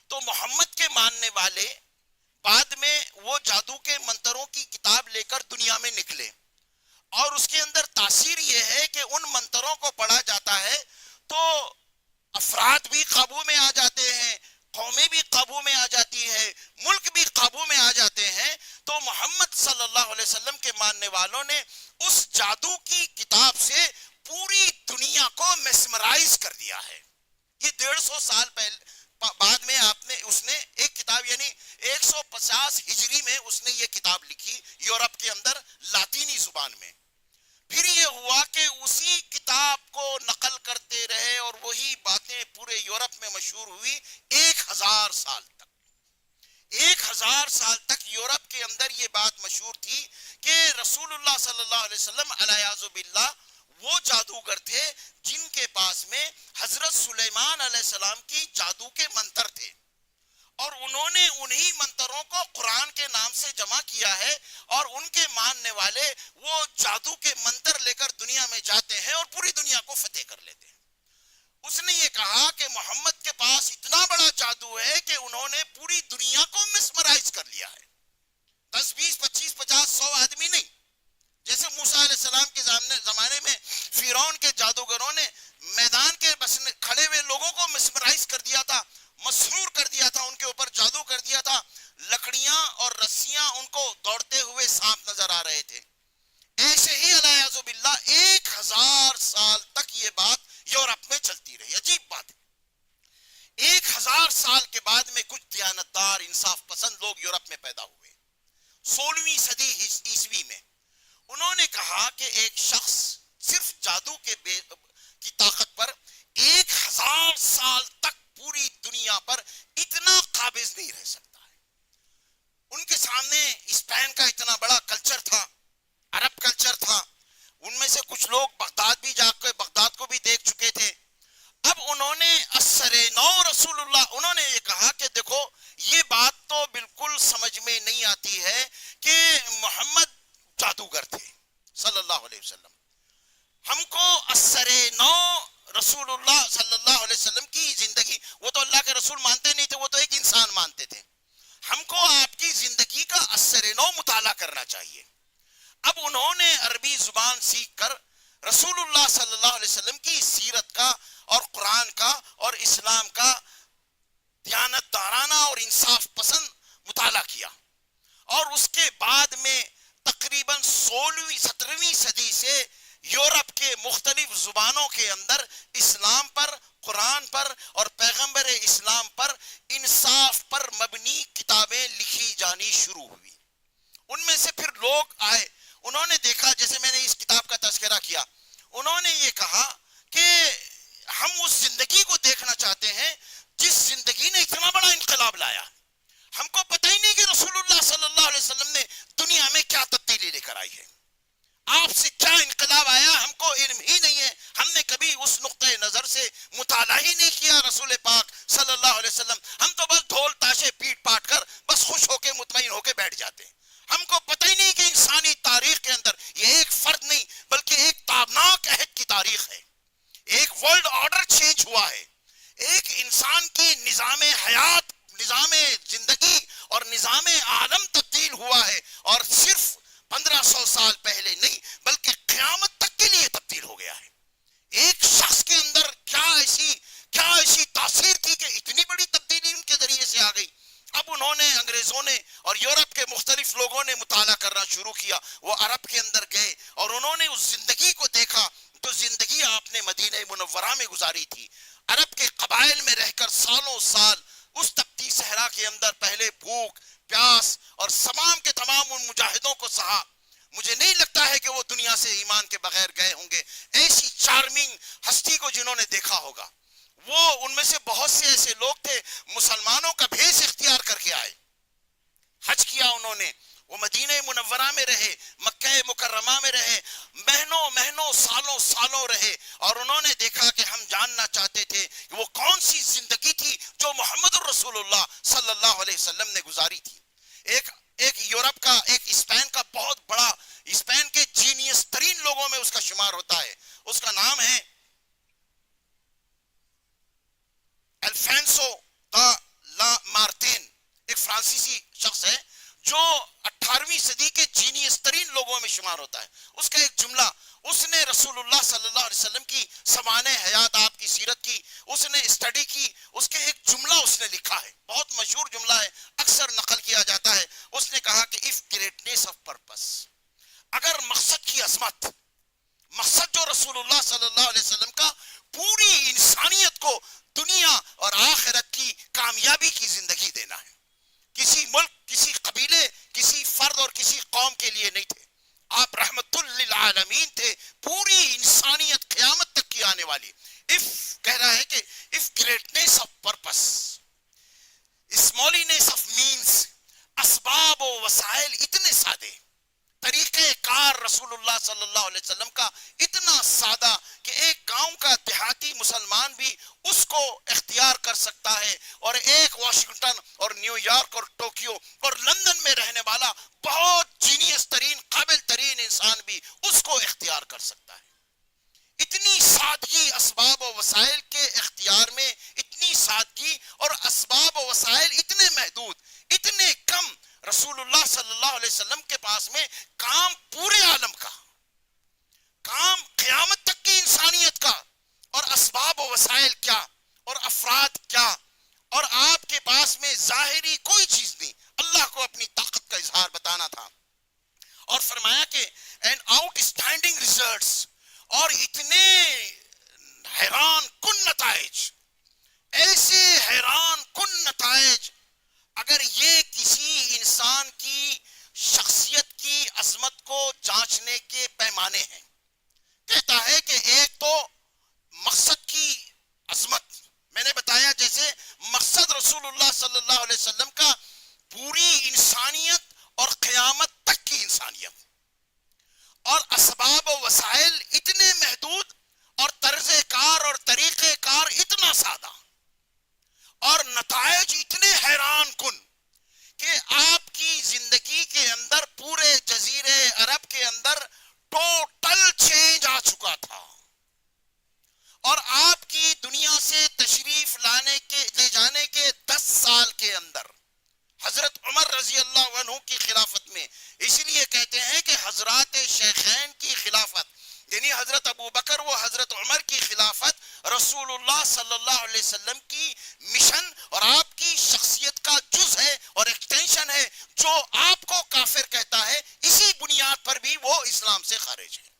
تو محمد کے ماننے والے بعد میں وہ جادو کے منتروں کی کتاب لے کر دنیا میں نکلے, اور اس کے اندر تاثیر یہ ہے کہ ان منتروں کو پڑھا جاتا ہے تو افراد بھی قابو میں آ جاتے ہیں, قومیں بھی قابو میں آ جاتی ہے, ملک بھی قابو میں آ جاتے ہیں. تو محمد صلی اللہ علیہ وسلم کے ماننے والوں نے اس جادو کی کتاب سے پوری دنیا کو میسمرائز کر دیا ہے. یہ 150 سال پہلے بعد میں اس نے ایک کتاب, یعنی 150 ہجری میں اس نے یہ کتاب لکھی یورپ کے اندر لاطینی زبان میں. پھر یہ ہوا کہ اسی کتاب کو نقل کرتے رہے اور وہی باتیں پورے یورپ میں مشہور ہوئی 1000 سال تک. 1000 سال تک یورپ کے اندر یہ بات مشہور تھی کہ رسول اللہ صلی اللہ علیہ وسلم علیہ باللہ وہ جادوگر تھے جن کے پاس میں حضرت سلیمان علیہ السلام کی جادو کے منتر تھے، اور انہوں نے انہی منتروں کو قرآن کے نام سے جمع کیا ہے، اور ان کے ماننے والے وہ جادو کے منتر لے کر دنیا میں جاتے ہیں اور پوری دنیا کو فتح کر لیتے ہیں. اس نے یہ کہا کہ محمد کے پاس اتنا بڑا جادو ہے کہ انہوں نے پوری دنیا کو مسمرائز کر لیا ہے. 10 20 25 50 100 آدمی نہیں، جیسے موسیٰ علیہ السلام کے زمانے میں فرعون کے جادوگروں نے میدان کے بس کھڑے ہوئے لوگوں کو مسمرائز کر دیا تھا، مسحور کر دیا تھا، ان کے اوپر جادو کر دیا تھا. لکڑیاں اور رسیاں ان کو دوڑتے ہوئے سانپ نظر آ رہے تھے. ایسے ہی علیہ باللہ 1000 سال تک یہ بات یورپ میں چلتی رہی. عجیب بات ہے، 1000 سال کے بعد میں کچھ دیانتدار انصاف پسند لوگ یورپ میں پیدا ہوئے 16ویں صدی عیسوی میں. انہوں نے کہا کہ ایک شخص صرف جادو کی طاقت پر 1000 سال تک پوری دنیا پر اتنا قابض نہیں رہ سکتا ہے. ان کے سامنے اسپین کا اتنا بڑا کلچر تھا، عرب کلچر تھا، ان میں سے کچھ لوگ بغداد بھی جا کے بغداد کو بھی دیکھ چکے تھے. اب انہوں نے اثر نو رسول اللہ، انہوں نے یہ کہا کہ دیکھو یہ بات تو بالکل سمجھ میں نہیں آتی ہے کہ محمد جادوگر تھے صلی اللہ علیہ وسلم. ہم کو اثر نو رسول اللہ صلی اللہ علیہ وسلم کی زندگی، وہ تو اللہ کے رسول مانتے نہیں تھے، وہ تو ایک انسان مانتے تھے. ہم کو آپ کی زندگی کا اثر نو مطالعہ کرنا چاہیے. اب انہوں نے عربی زبان سیکھ کر رسول اللہ صلی اللہ علیہ وسلم کی سیرت کا اور قرآن کا اور اسلام کا دیانت دارانہ اور انصاف پسند مطالعہ کیا، اور اس کے بعد میں تقریباً 17ویں صدی سے یورپ کے مختلف زبانوں کے اندر اسلام پر، قرآن پر اور پیغمبر اسلام پر انصاف پر مبنی کتابیں لکھی جانی شروع ہوئی. ان میں سے پھر لوگ آئے، انہوں نے دیکھا، جیسے میں نے اس کتاب کا تذکرہ کیا، انہوں نے یہ کہا کہ ہم اس زندگی کو دیکھنا چاہتے ہیں جس زندگی نے اتنا بڑا انقلاب لایا. ہم کو پتہ ہی نہیں کہ رسول اللہ صلی اللہ علیہ وسلم نے دنیا میں کیا تبدیلی لے کر آئی ہے، آپ سے کیا انقلاب آیا، ہم کو علم ہی نہیں ہے. ہم نے کبھی اس نقطۂ نظر سے مطالعہ ہی نہیں کیا رسول پاک صلی اللہ علیہ وسلم. ہم تو بس ڈھول تاشے پیٹ پاٹ کر بس خوش ہو کے مطمئن ہو کے بیٹھ جاتے ہیں. ہم کو پتہ ہی نہیں کہ انسانی تاریخ کے اندر یہ ایک فرد نہیں بلکہ ایک تابناک عہد کی تاریخ ہے. ایک ورلڈ آرڈر چینج ہوا ہے، ایک انسان کی نظام حیات، نظام زندگی اور نظام عالم تبدیل ہوا ہے، اور صرف 1500 سال پہلے نہیں بلکہ قیامت تک کے لیے تبدیل ہو گیا ہے. ایک شخص کے اندر کیا ایسی تاثیر تھی کہ اتنی بڑی تبدیلی ان کے ذریعے سے آ گئی. اب انہوں نے، انگریزوں نے اور یورپ کے مختلف لوگوں نے مطالعہ کرنا شروع کیا. وہ عرب کے اندر گئے اور انہوں نے اس زندگی کو دیکھا تو زندگی آپ نے مدینہ منورہ میں گزاری تھی. عرب کے قبائل میں رہ کر سالوں سال اس تپتی صحرا کے اندر پہلے بھوک پیاس اور تمام کے تمام ان مجاہدوں کو سہا. مجھے نہیں لگتا ہے کہ وہ دنیا سے ایمان کے بغیر گئے ہوں گے. ایسی چارمنگ ہستی کو جنہوں نے دیکھا ہوگا، وہ ان میں سے بہت سے ایسے لوگ تھے مسلمانوں کا بھیس اختیار کر کے آئے، حج کیا انہوں نے، وہ مدینہ منورہ میں رہے، مکہ مکرمہ میں رہے، مہینوں سالوں رہے، اور انہوں نے دیکھا کہ ہم جاننا چاہتے تھے کہ وہ کون سی زندگی تھی جو محمد الرسول اللہ صلی اللہ علیہ وسلم نے گزاری تھی. ایک یورپ کا، ایک اسپین کا بہت بڑا، اسپین کے جینیس ترین لوگوں میں اس کا شمار ہوتا ہے، اس کا نام ہے الفینسو دا لا مارتین. ایک فرانسیسی شخص ہے جو 18ویں صدی کے جینیس ترین لوگوں میں شمار ہوتا ہے. اس کا ایک جملہ، اس نے رسول اللہ صلی اللہ علیہ وسلم کی سوانح حیات، آپ کی سیرت کی اس نے اسٹڈی کی. اس کے ایک جملہ اس نے لکھا ہے، بہت مشہور جملہ ہے، اکثر نقل کیا جاتا ہے. اس نے کہا کہ if greatness of purpose، اگر مقصد کی عظمت، مقصد جو رسول اللہ صلی اللہ علیہ وسلم کا پوری انسانیت کو دنیا اور آخرت کی کامیابی کی زندگی دینا ہے، کسی ملک، کسی قبیلے، کسی فرد اور کسی قوم کے لیے نہیں تھے. آپ رحمت للعالمین تھے، پوری انسانیت قیامت والی. اف کہہ رہا ہے کہ of greatness of purpose, smallness of means, اسباب و وسائل اتنے سادے، طریقہ کار رسول اللہ صلی اللہ علیہ وسلم کا اتنا سادہ کہ ایک گاؤں کا دیہاتی مسلمان بھی اس کو اختیار کر سکتا ہے، اور ایک واشنگٹن اور نیو یارک اور ٹوکیو اور لندن میں رہنے والا بہت جینیس ترین قابل ترین انسان بھی اس کو اختیار کر سکتا ہے. اتنی سادگی اسباب و وسائل کے اختیار میں، اتنی سادگی، اور اسباب و وسائل اتنے محدود، اتنے کم. رسول اللہ صلی اللہ علیہ وسلم کے پاس میں کام پورے عالم کا، کام قیامت تک کی انسانیت کا، اور اسباب و وسائل کیا، اور افراد کیا، اور آپ کے پاس میں ظاہری کوئی چیز نہیں. اللہ کو اپنی طاقت کا اظہار بتانا تھا، اور فرمایا کہ اینڈ آؤٹ اسٹینڈنگ ریزلٹس، اور اتنے حیران کن نتائج، ایسے حیران کن نتائج. اگر یہ کسی انسان کی شخصیت کی عظمت کو جانچنے کے پیمانے ہیں، کہتا ہے کہ ایک تو مقصد کی عظمت، میں نے بتایا جیسے مقصد رسول اللہ صلی اللہ علیہ وسلم کا پوری انسانیت اور قیامت تک کی انسانیت، اور اسباب و وسائل اتنے محدود، اور طرز کار اور طریقہ کار اتنا سادہ، اور نتائج اتنے حیران کن کہ آپ کی زندگی کے اندر پورے جزیرے عرب کے اندر ٹوٹل چینج آ چکا تھا، اور آپ کی دنیا سے تشریف لے جانے کے 10 سال کے اندر حضرت عمر رضی اللہ عنہ کی خلافت میں، اس لیے کہتے ہیں کہ حضرات شیخین کی خلافت، یعنی حضرت ابو بکر و حضرت عمر کی خلافت رسول اللہ صلی اللہ علیہ وسلم کی مشن اور آپ کی شخصیت کا جز ہے اور ایکسٹینشن ہے. جو آپ کو کافر کہتا ہے، اسی بنیاد پر بھی وہ اسلام سے خارج ہے.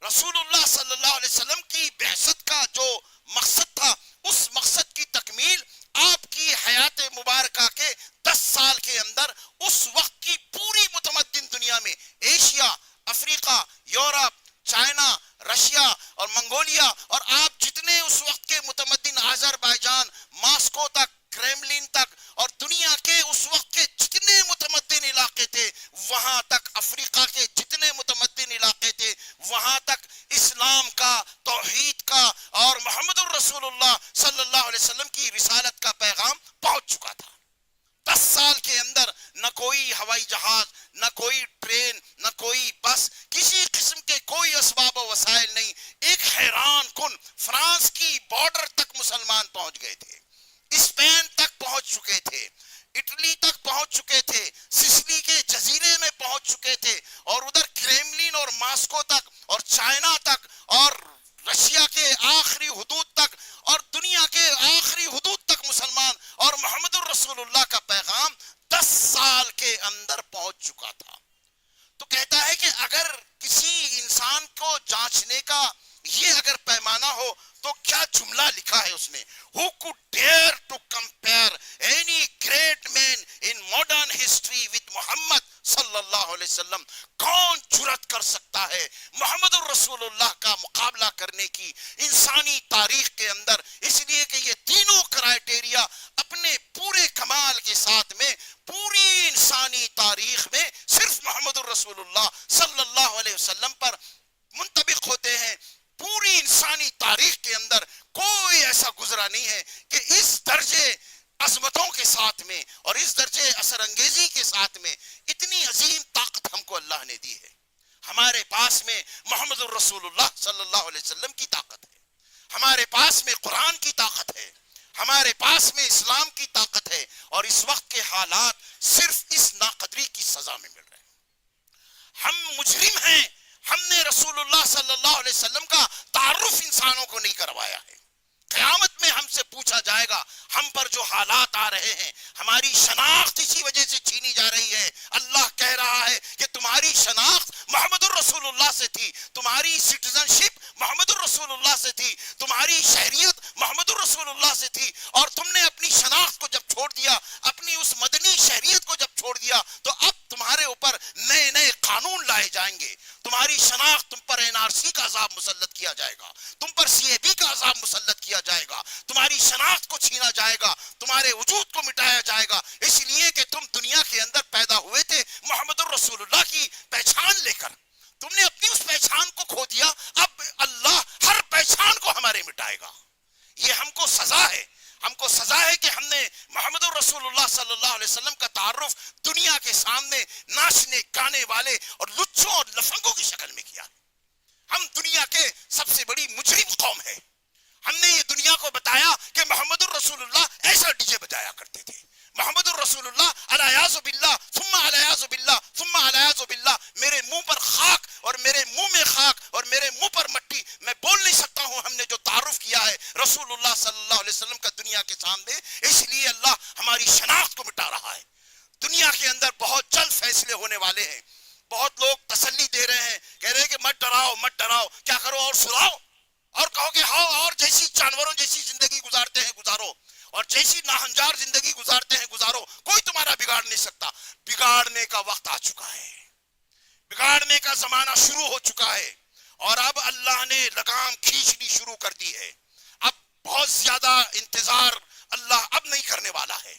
رسول اللہ صلی اللہ علیہ وسلم کی بعثت کا جو مقصد تھا، اس مقصد کی تکمیل آپ کی حیات مبارکہ کے 10 سال کے اندر اس وقت کی پوری متمدن دنیا میں، ایشیا، افریقہ، یورپ، چائنا، رشیا اور منگولیا، اور آپ جتنے اس وقت کے متمدن آذربائیجان، ماسکو تک، کریملین تک، اور دنیا کے اس وقت کے جتنے متمدن علاقے تھے، وہاں تک افریقہ کے جتنے متمدن علاقے تھے، وہاں تک اسلام کا، توحید کا اور محمد الرسول اللہ صلی اللہ علیہ وسلم کی رسالت کا پیغام پہنچ چکا تھا. 10 سال کے اندر نہ کوئی ہوائی جہاز، نہ کوئی ٹرین، نہ کوئی بس، کسی قسم کے کوئی اسباب و وسائل نہیں. ایک حیران کن، فرانس کی بارڈر تک مسلمان پہنچ گئے تھے، اسپین تک پہنچ چکے تھے، اٹلی تک پہنچ چکے تھے، سسلی کے جزیرے میں پہنچ چکے تھے، اور ادھر کریملین اور ماسکو تک اور چائنا تک اور رشیا کے آخری حدود تک اور دنیا کے آخری حدود تک مسلمان اور محمد الرسول اللہ کا پیغام 10 سال کے اندر پہنچ چکا تھا. تو کہتا ہے کہ اگر کسی انسان کو جانچنے کا یہ اگر پیمانہ ہو تو کیا جملہ لکھا ہے اس نے، who could dare to compare any great man in modern history with Muhammad صلی اللہ علیہ وسلم. کون جرات کر سکتا ہے محمد الرسول اللہ کا مقابلہ کرنے کی انسانی تاریخ کے اندر، اس لیے کہ یہ تینوں کرائیٹیریا اپنے پورے کمال کے ساتھ میں پوری انسانی تاریخ میں صرف محمد الرسول اللہ صلی اللہ علیہ وسلم پر منطبق ہوتے ہیں. پوری انسانی تاریخ کے اندر کوئی ایسا گزرا نہیں ہے کہ اس درجے عظمتوں کے ساتھ میں اور اس درجے اثر انگیزی کے ساتھ میں اتنی عظیم طاقت ہم کو اللہ نے دی ہے. ہمارے پاس میں محمد الرسول اللہ صلی اللہ علیہ وسلم کی طاقت ہے، ہمارے پاس میں قرآن کی طاقت ہے، ہمارے پاس میں اسلام کی طاقت ہے، اور اس وقت کے حالات صرف اس ناقدری کی سزا میں مل رہے ہیں. ہم مجرم ہیں، ہم نے رسول اللہ صلی اللہ علیہ وسلم کا تعارف انسانوں کو نہیں کروایا ہے. قیامت میں ہم سے پوچھا جائے گا ہم پر جو حالات آ رہے ہیں، ہماری شناخت اسی وجہ سے چھینی جا رہی ہے. اللہ کہہ رہا ہے کہ تمہاری شناخت محمد الرسول اللہ سے تھی، تمہاری سٹیزن شپ محمد الرسول اللہ سے تھی، تمہاری شہریت محمد الرسول اللہ سے تھی، اور تم نے اپنی شناخت کو جب چھوڑ دیا، اپنی اس مدنی شہریت کو جب چھوڑ دیا، تو اب تمہارے اوپر نئے نئے قانون لائے جائیں گے، تمہاری شناخت، تم پر این آر سی کا عذاب مسلط کیا جائے گا، تم پر سی اے بی کا عذاب مسلط کیا جائے گا، تمہاری شناخت کو چھینا جائے گا، تمہارے وجود کو مٹایا جائے گا، اس لیے کہ تم دنیا کے اندر پیدا ہوئے تھے محمد الرسول اللہ کی پہچان لے کر، تم نے اپنی اس پہچان کو کھو دیا، اب اللہ ہر پہچان کو ہمارے مٹائے گا۔ یہ ہم کو سزا ہے، ہم کو سزا ہے کہ ہم نے محمد الرسول اللہ صلی اللہ علیہ وسلم کا تعارف دنیا کے سامنے ناچنے گانے والے اور لچوں اور لفنگوں کی شکل میں کیا۔ ہم دنیا کے سب سے بڑی مجرم قوم ہے، ہم نے یہ دنیا کو بتایا کہ محمد الرسول اللہ ایسا ڈی جے بجایا کرتے تھے، محمد الرسول اللہ الیاذ باللہ ثم الیاذ باللہ ثم الیاذ باللہ، میرے منہ پر خاک اور میرے منہ میں خاک اور میرے منہ پر مٹی، میں بول نہیں سکتا ہوں ہم نے جو تعارف کیا ہے رسول اللہ صلی اللہ علیہ وسلم کا دنیا کے سامنے، اس لیے اللہ ہماری شناخت کو مٹا رہا ہے۔ دنیا کے اندر بہت جلد فیصلے ہونے والے ہیں، بہت لوگ تسلی دے رہے ہیں، کہہ رہے ہیں کہ مت ڈراؤ مت ڈراؤ، کیا کرو اور سلاؤ، اور کہو کہ ہاں اور جیسی جانوروں جیسی زندگی گزارتے ہیں گزارو، اور جیسی ناہنجار زندگی گزارتے ہیں گزارو، کوئی تمہارا بگاڑ نہیں سکتا۔ بگاڑنے کا وقت آ چکا ہے، بگاڑنے کا زمانہ شروع ہو چکا ہے، اور اب اللہ نے لگام کھینچنی شروع کر دی ہے۔ اب بہت زیادہ انتظار اللہ اب نہیں کرنے والا ہے۔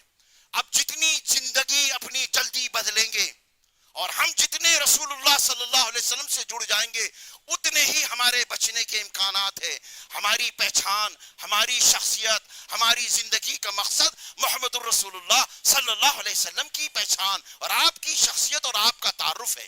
اب جتنی زندگی اپنی جلدی بدلیں گے اور ہم جتنے رسول اللہ صلی اللہ علیہ وسلم سے جڑ جائیں گے اتنے ہی ہمارے بچنے کے امکانات ہیں۔ ہماری پہچان، ہماری شخصیت، ہماری زندگی کا مقصد محمد الرسول اللہ صلی اللہ علیہ وسلم کی پہچان اور آپ کی شخصیت اور آپ کا تعارف ہے۔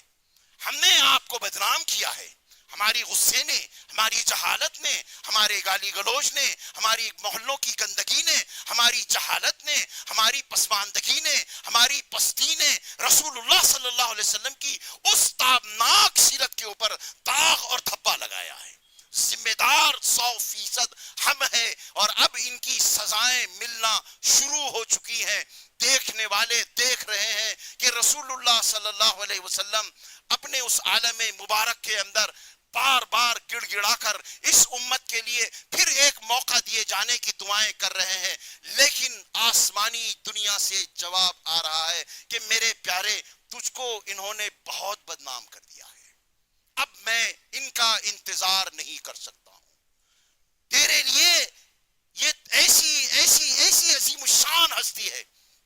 ہم نے آپ کو بدنام کیا ہے، ہماری غصے نے، ہماری جہالت نے، ہمارے گالی گلوچ نے، ہماری محلوں کی گندگی نے، ہماری جہالت نے، ہماری پسماندگی نے، ہماری پستی نے رسول اللہ صلی اللہ علیہ وسلم کی اس تابناک سیرت کے اوپر داغ اور دھبا لگایا ہے۔ ذمہ دار 100% ہم ہیں، اور اب ان کی سزائیں ملنا شروع ہو چکی ہیں۔ دیکھنے والے دیکھ رہے ہیں کہ رسول اللہ صلی اللہ علیہ وسلم اپنے اس عالم مبارک کے اندر بار بار گڑ گڑا کر اس امت کے لیے پھر ایک موقع دیے جانے کی دعائیں کر رہے ہیں، لیکن آسمانی دنیا سے جواب آ رہا ہے کہ میرے پیارے تجھ کو انہوں نے بہت بدنام کر دیا ہے، اب میں ان کا انتظار نہیں کر سکتا ہوں۔ تیرے لیے یہ ایسی ایسی ایسی عظیم الشان ہستی ہے،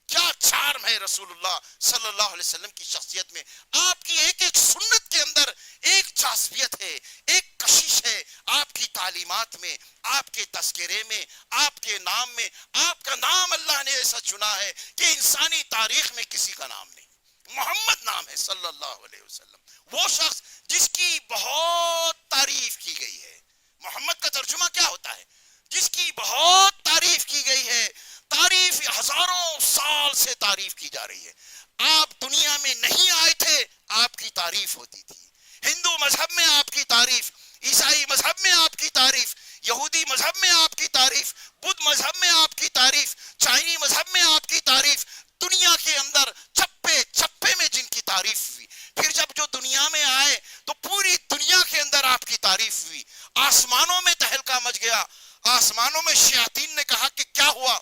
کیا چارم ہے رسول اللہ صلی اللہ علیہ وسلم کی شخصیت میں، آپ کی ایک ایک سنت کے اندر ایک جاذبیت ہے، ایک کشش ہے، آپ کی تعلیمات میں، آپ کے تذکرے میں، آپ کے نام میں۔ آپ کا نام اللہ نے ایسا چنا ہے کہ انسانی تاریخ میں کسی کا نام نہیں، محمد نام ہے صلی اللہ علیہ وسلم، وہ شخص جس کی بہت تعریف کی گئی ہے۔ محمد کا ترجمہ کیا ہوتا ہے؟ جس کی بہت تعریف کی گئی ہے، تعریف ہزاروں سال سے تعریف کی جا رہی ہے۔ آپ دنیا میں نہیں آئے تھے، آپ کی تعریف ہوتی تھی، ہندو مذہب میں آپ کی تعریف، عیسائی مذہب میں آپ کی تعریف، یہودی مذہب میں آپ کی تعریف، بدھ مذہب میں آپ کی تعریف، چائنی مذہب میں آپ کی تعریف، دنیا کے اندر چپے چپے میں جن کی تعریف ہوئی، پھر جب جو دنیا میں آئے تو پوری دنیا کے اندر آپ کی تعریف ہوئی۔ آسمانوں میں تہلکہ مچ گیا، آسمانوں میں شیاطین نے کہا کہ کیا ہوا،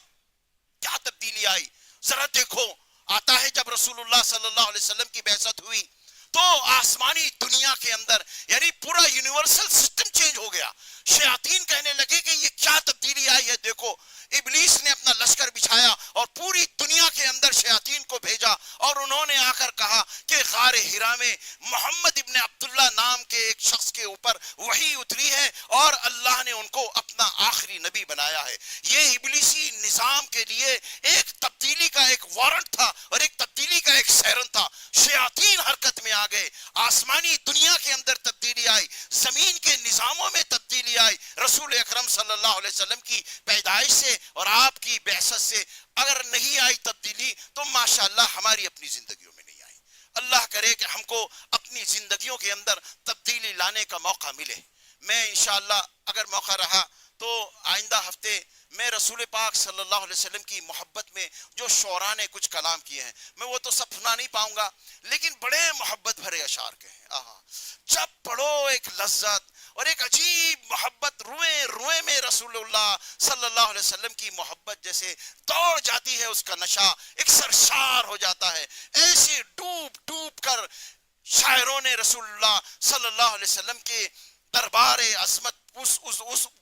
کیا تبدیلی آئی، ذرا دیکھو۔ آتا ہے جب رسول اللہ صلی اللہ علیہ وسلم کی بعثت ہوئی تو آسمانی دنیا کے اندر یعنی پورا یونیورسل سسٹم چینج ہو گیا۔ شیاطین کہنے لگے کہ یہ کیا تبدیلی آئی ہے، دیکھو۔ ابلیس نے اپنا لشکر بچھایا اور پوری دنیا کے اندر شیاطین کو بھیجا، اور انہوں نے آ کر کہا کہ غار حرا میں محمد ابن عبداللہ نام کے ایک شخص کے اوپر وحی اتری ہے اور اللہ نے ان کو اپنا آخری نبی بنایا ہے۔ یہ ابلیسی نظام کے لیے ایک تبدیلی کا ایک وارنٹ تھا اور ایک تبدیلی کا ایک سیرن تھا۔ شیاطین حرکت میں آ گئے، آسمانی دنیا کے اندر تبدیلی آئی، زمین کے نظاموں میں تبدیلی آئی۔ رسول اکرم صلی اللہ علیہ وسلم کی پیدائش سے اور آپ کی بعثت سے اگر نہیں آئی تبدیلی تو ماشاءاللہ ہماری اپنی زندگیوں میں نہیں آئی۔ اللہ کرے کہ ہم کو اپنی زندگیوں کے اندر تبدیلی لانے کا موقع ملے۔ میں انشاءاللہ اگر موقع رہا تو آئندہ ہفتے میں رسول پاک صلی اللہ علیہ وسلم کی محبت میں جو شعراء نے کچھ کلام کیے ہیں میں وہ تو سب سنا نہیں پاؤں گا، لیکن بڑے محبت بھرے اشعار کے ہیں۔ جب پڑھو ایک لذت اور ایک عجیب محبت، روئے روئے میں رسول اللہ صلی اللہ علیہ وسلم کی محبت جیسے دوڑ جاتی ہے، اس کا نشہ ایک سرشار ہو جاتا ہے، ایسے ڈوب ڈوب کر شاعروں نے رسول اللہ صلی اللہ علیہ وسلم کے دربار عظمت، اس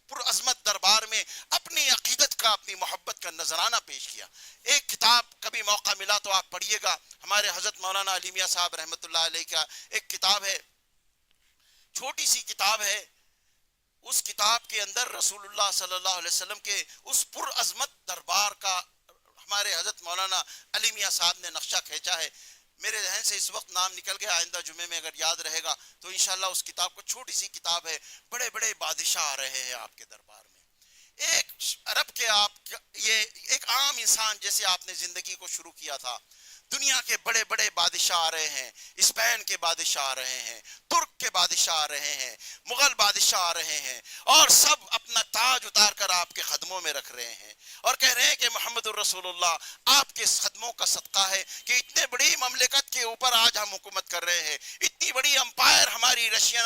پر عظمت دربار میں اپنی عقیدت کا، اپنی محبت کا نذرانہ پیش کیا۔ ایک کتاب کبھی موقع ملا تو آپ پڑھیے گا، ہمارے حضرت مولانا علی میاں صاحب رحمۃ اللہ علیہ کا ایک کتاب ہے، چھوٹی سی کتاب ہے، اس کتاب کے اندر رسول اللہ صلی اللہ علیہ وسلم کے اس پر عظمت دربار کا ہمارے حضرت مولانا علی میاں صاحب نے نقشہ کھینچا ہے۔ میرے ذہن سے اس وقت نام نکل گیا، آئندہ جمعے میں اگر یاد رہے گا تو انشاءاللہ اس کتاب کو، چھوٹی سی کتاب ہے، بڑے بڑے بادشاہ آ رہے ہیں آپ کے دربار میں، ایک عرب کے، آپ یہ ایک عام انسان جیسے آپ نے زندگی کو شروع کیا تھا، دنیا کے بڑے بڑے بادشاہ آ رہے ہیں، اسپین کے بادشاہ آ رہے ہیں، ترک کے بادشاہ آ رہے ہیں، مغل بادشاہ آ رہے ہیں، اور سب اپنا تاج اتار کر آپ کے قدموں میں رکھ رہے ہیں اور کہہ رہے ہیں کہ محمد الرسول اللہ آپ کے قدموں کا صدقہ ہے کہ اتنے بڑی مملکت کے اوپر آج ہم حکومت کر رہے ہیں، اتنی بڑی امپائر ہماری رشین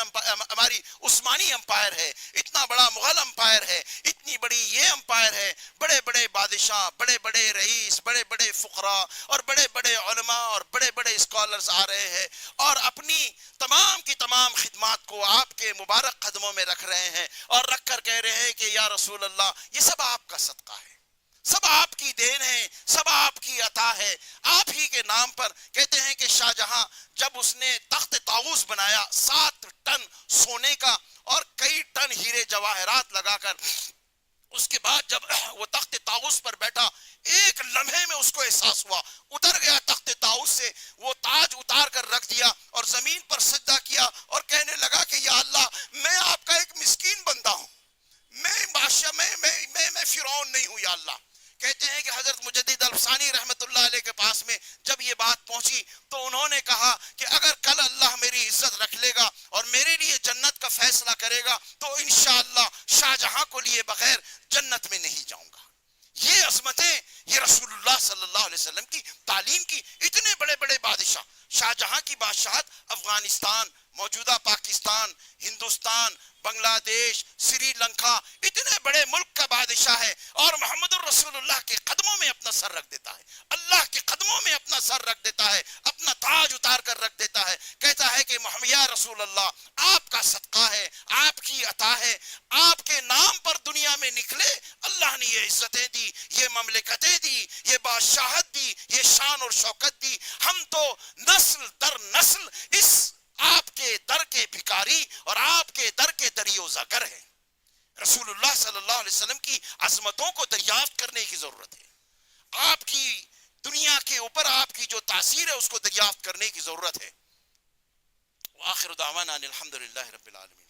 ہماری عثمانی امپائر ہے، اتنا بڑا مغل امپائر ہے، اتنی بڑی یہ امپائر ہے، بڑے بڑے بادشاہ، بڑے بڑے رئیس، بڑے بڑے فقراء اور بڑے بڑے علماء اور بڑے بڑے اسکالرز آ رہے ہیں اور اپنی تمام کی تمام خدمات کو آپ کے مبارک قدموں میں رکھ رہے ہیں اور رکھ کر کہہ رہے ہیں کہ یا رسول اللہ یہ سب آپ کا صدقہ ہے، سب آپ کی دین ہے، سب آپ کی عطا ہے، آپ ہی کے نام پر۔ کہتے ہیں کہ شاہ جہاں جب اس نے تخت طاؤس بنایا 7 ٹن سونے کا اور کئی ٹن ہیرے جواہرات لگا کر، اس کے بعد جب وہ تخت طاؤس پر بیٹھا، ایک لمحے میں اس کو احساس ہوا، اتر گیا تخت طاؤس سے، وہ تاج اتار کر رکھ دیا اور زمین پر سجدہ کیا اور کہنے لگا کہ یا اللہ میں آپ کا ایک مسکین بندہ ہوں، میں بادشاہ، میں فرعون نہیں ہوں یا اللہ۔ کہتے ہیں کہ حضرت مجدد الفسانی رحمت اللہ علیہ کے پاس میں جب یہ بات پہنچی تو انہوں نے کہا کہ اگر کل اللہ میری عزت رکھ لے گا اور میرے لیے جنت کا فیصلہ کرے گا تو انشاءاللہ شاہ جہاں کو لیے بغیر جنت میں نہیں جاؤں گا۔ یہ عظمتیں، یہ رسول اللہ صلی اللہ علیہ وسلم کی تعلیم کی، اتنے بڑے بڑے بادشاہ، شاہ جہاں کی بادشاہت افغانستان، موجودہ پاکستان، ہندوستان، بنگلہ دیش، سری لنکا، اتنے بڑے ملک کا بادشاہ ہے اور محمد الرسول اللہ کے قدموں میں اپنا سر رکھ دیتا ہے، اللہ کے قدموں میں اپنا سر رکھ دیتا ہے، اپنا تاج اتار کر رکھ دیتا ہے، کہتا ہے کہ محمد یا رسول اللہ آپ کا صدقہ ہے، آپ کی عطا ہے، آپ کے نام پر دنیا میں نکلے اللہ نے یہ عزتیں دی، یہ مملکتیں دی، یہ بادشاہت دی، یہ شان اور شوکت دی، ہم تو نسل در نسل اس آپ کے در کے بھکاری اور آپ کے در کے دریوزہ گر ہیں۔ رسول اللہ صلی اللہ علیہ وسلم کی عظمتوں کو دریافت کرنے کی ضرورت ہے، آپ کی دنیا کے اوپر آپ کی جو تاثیر ہے اس کو دریافت کرنے کی ضرورت ہے۔ وآخر دعوانا ان الحمدللہ رب العالمین۔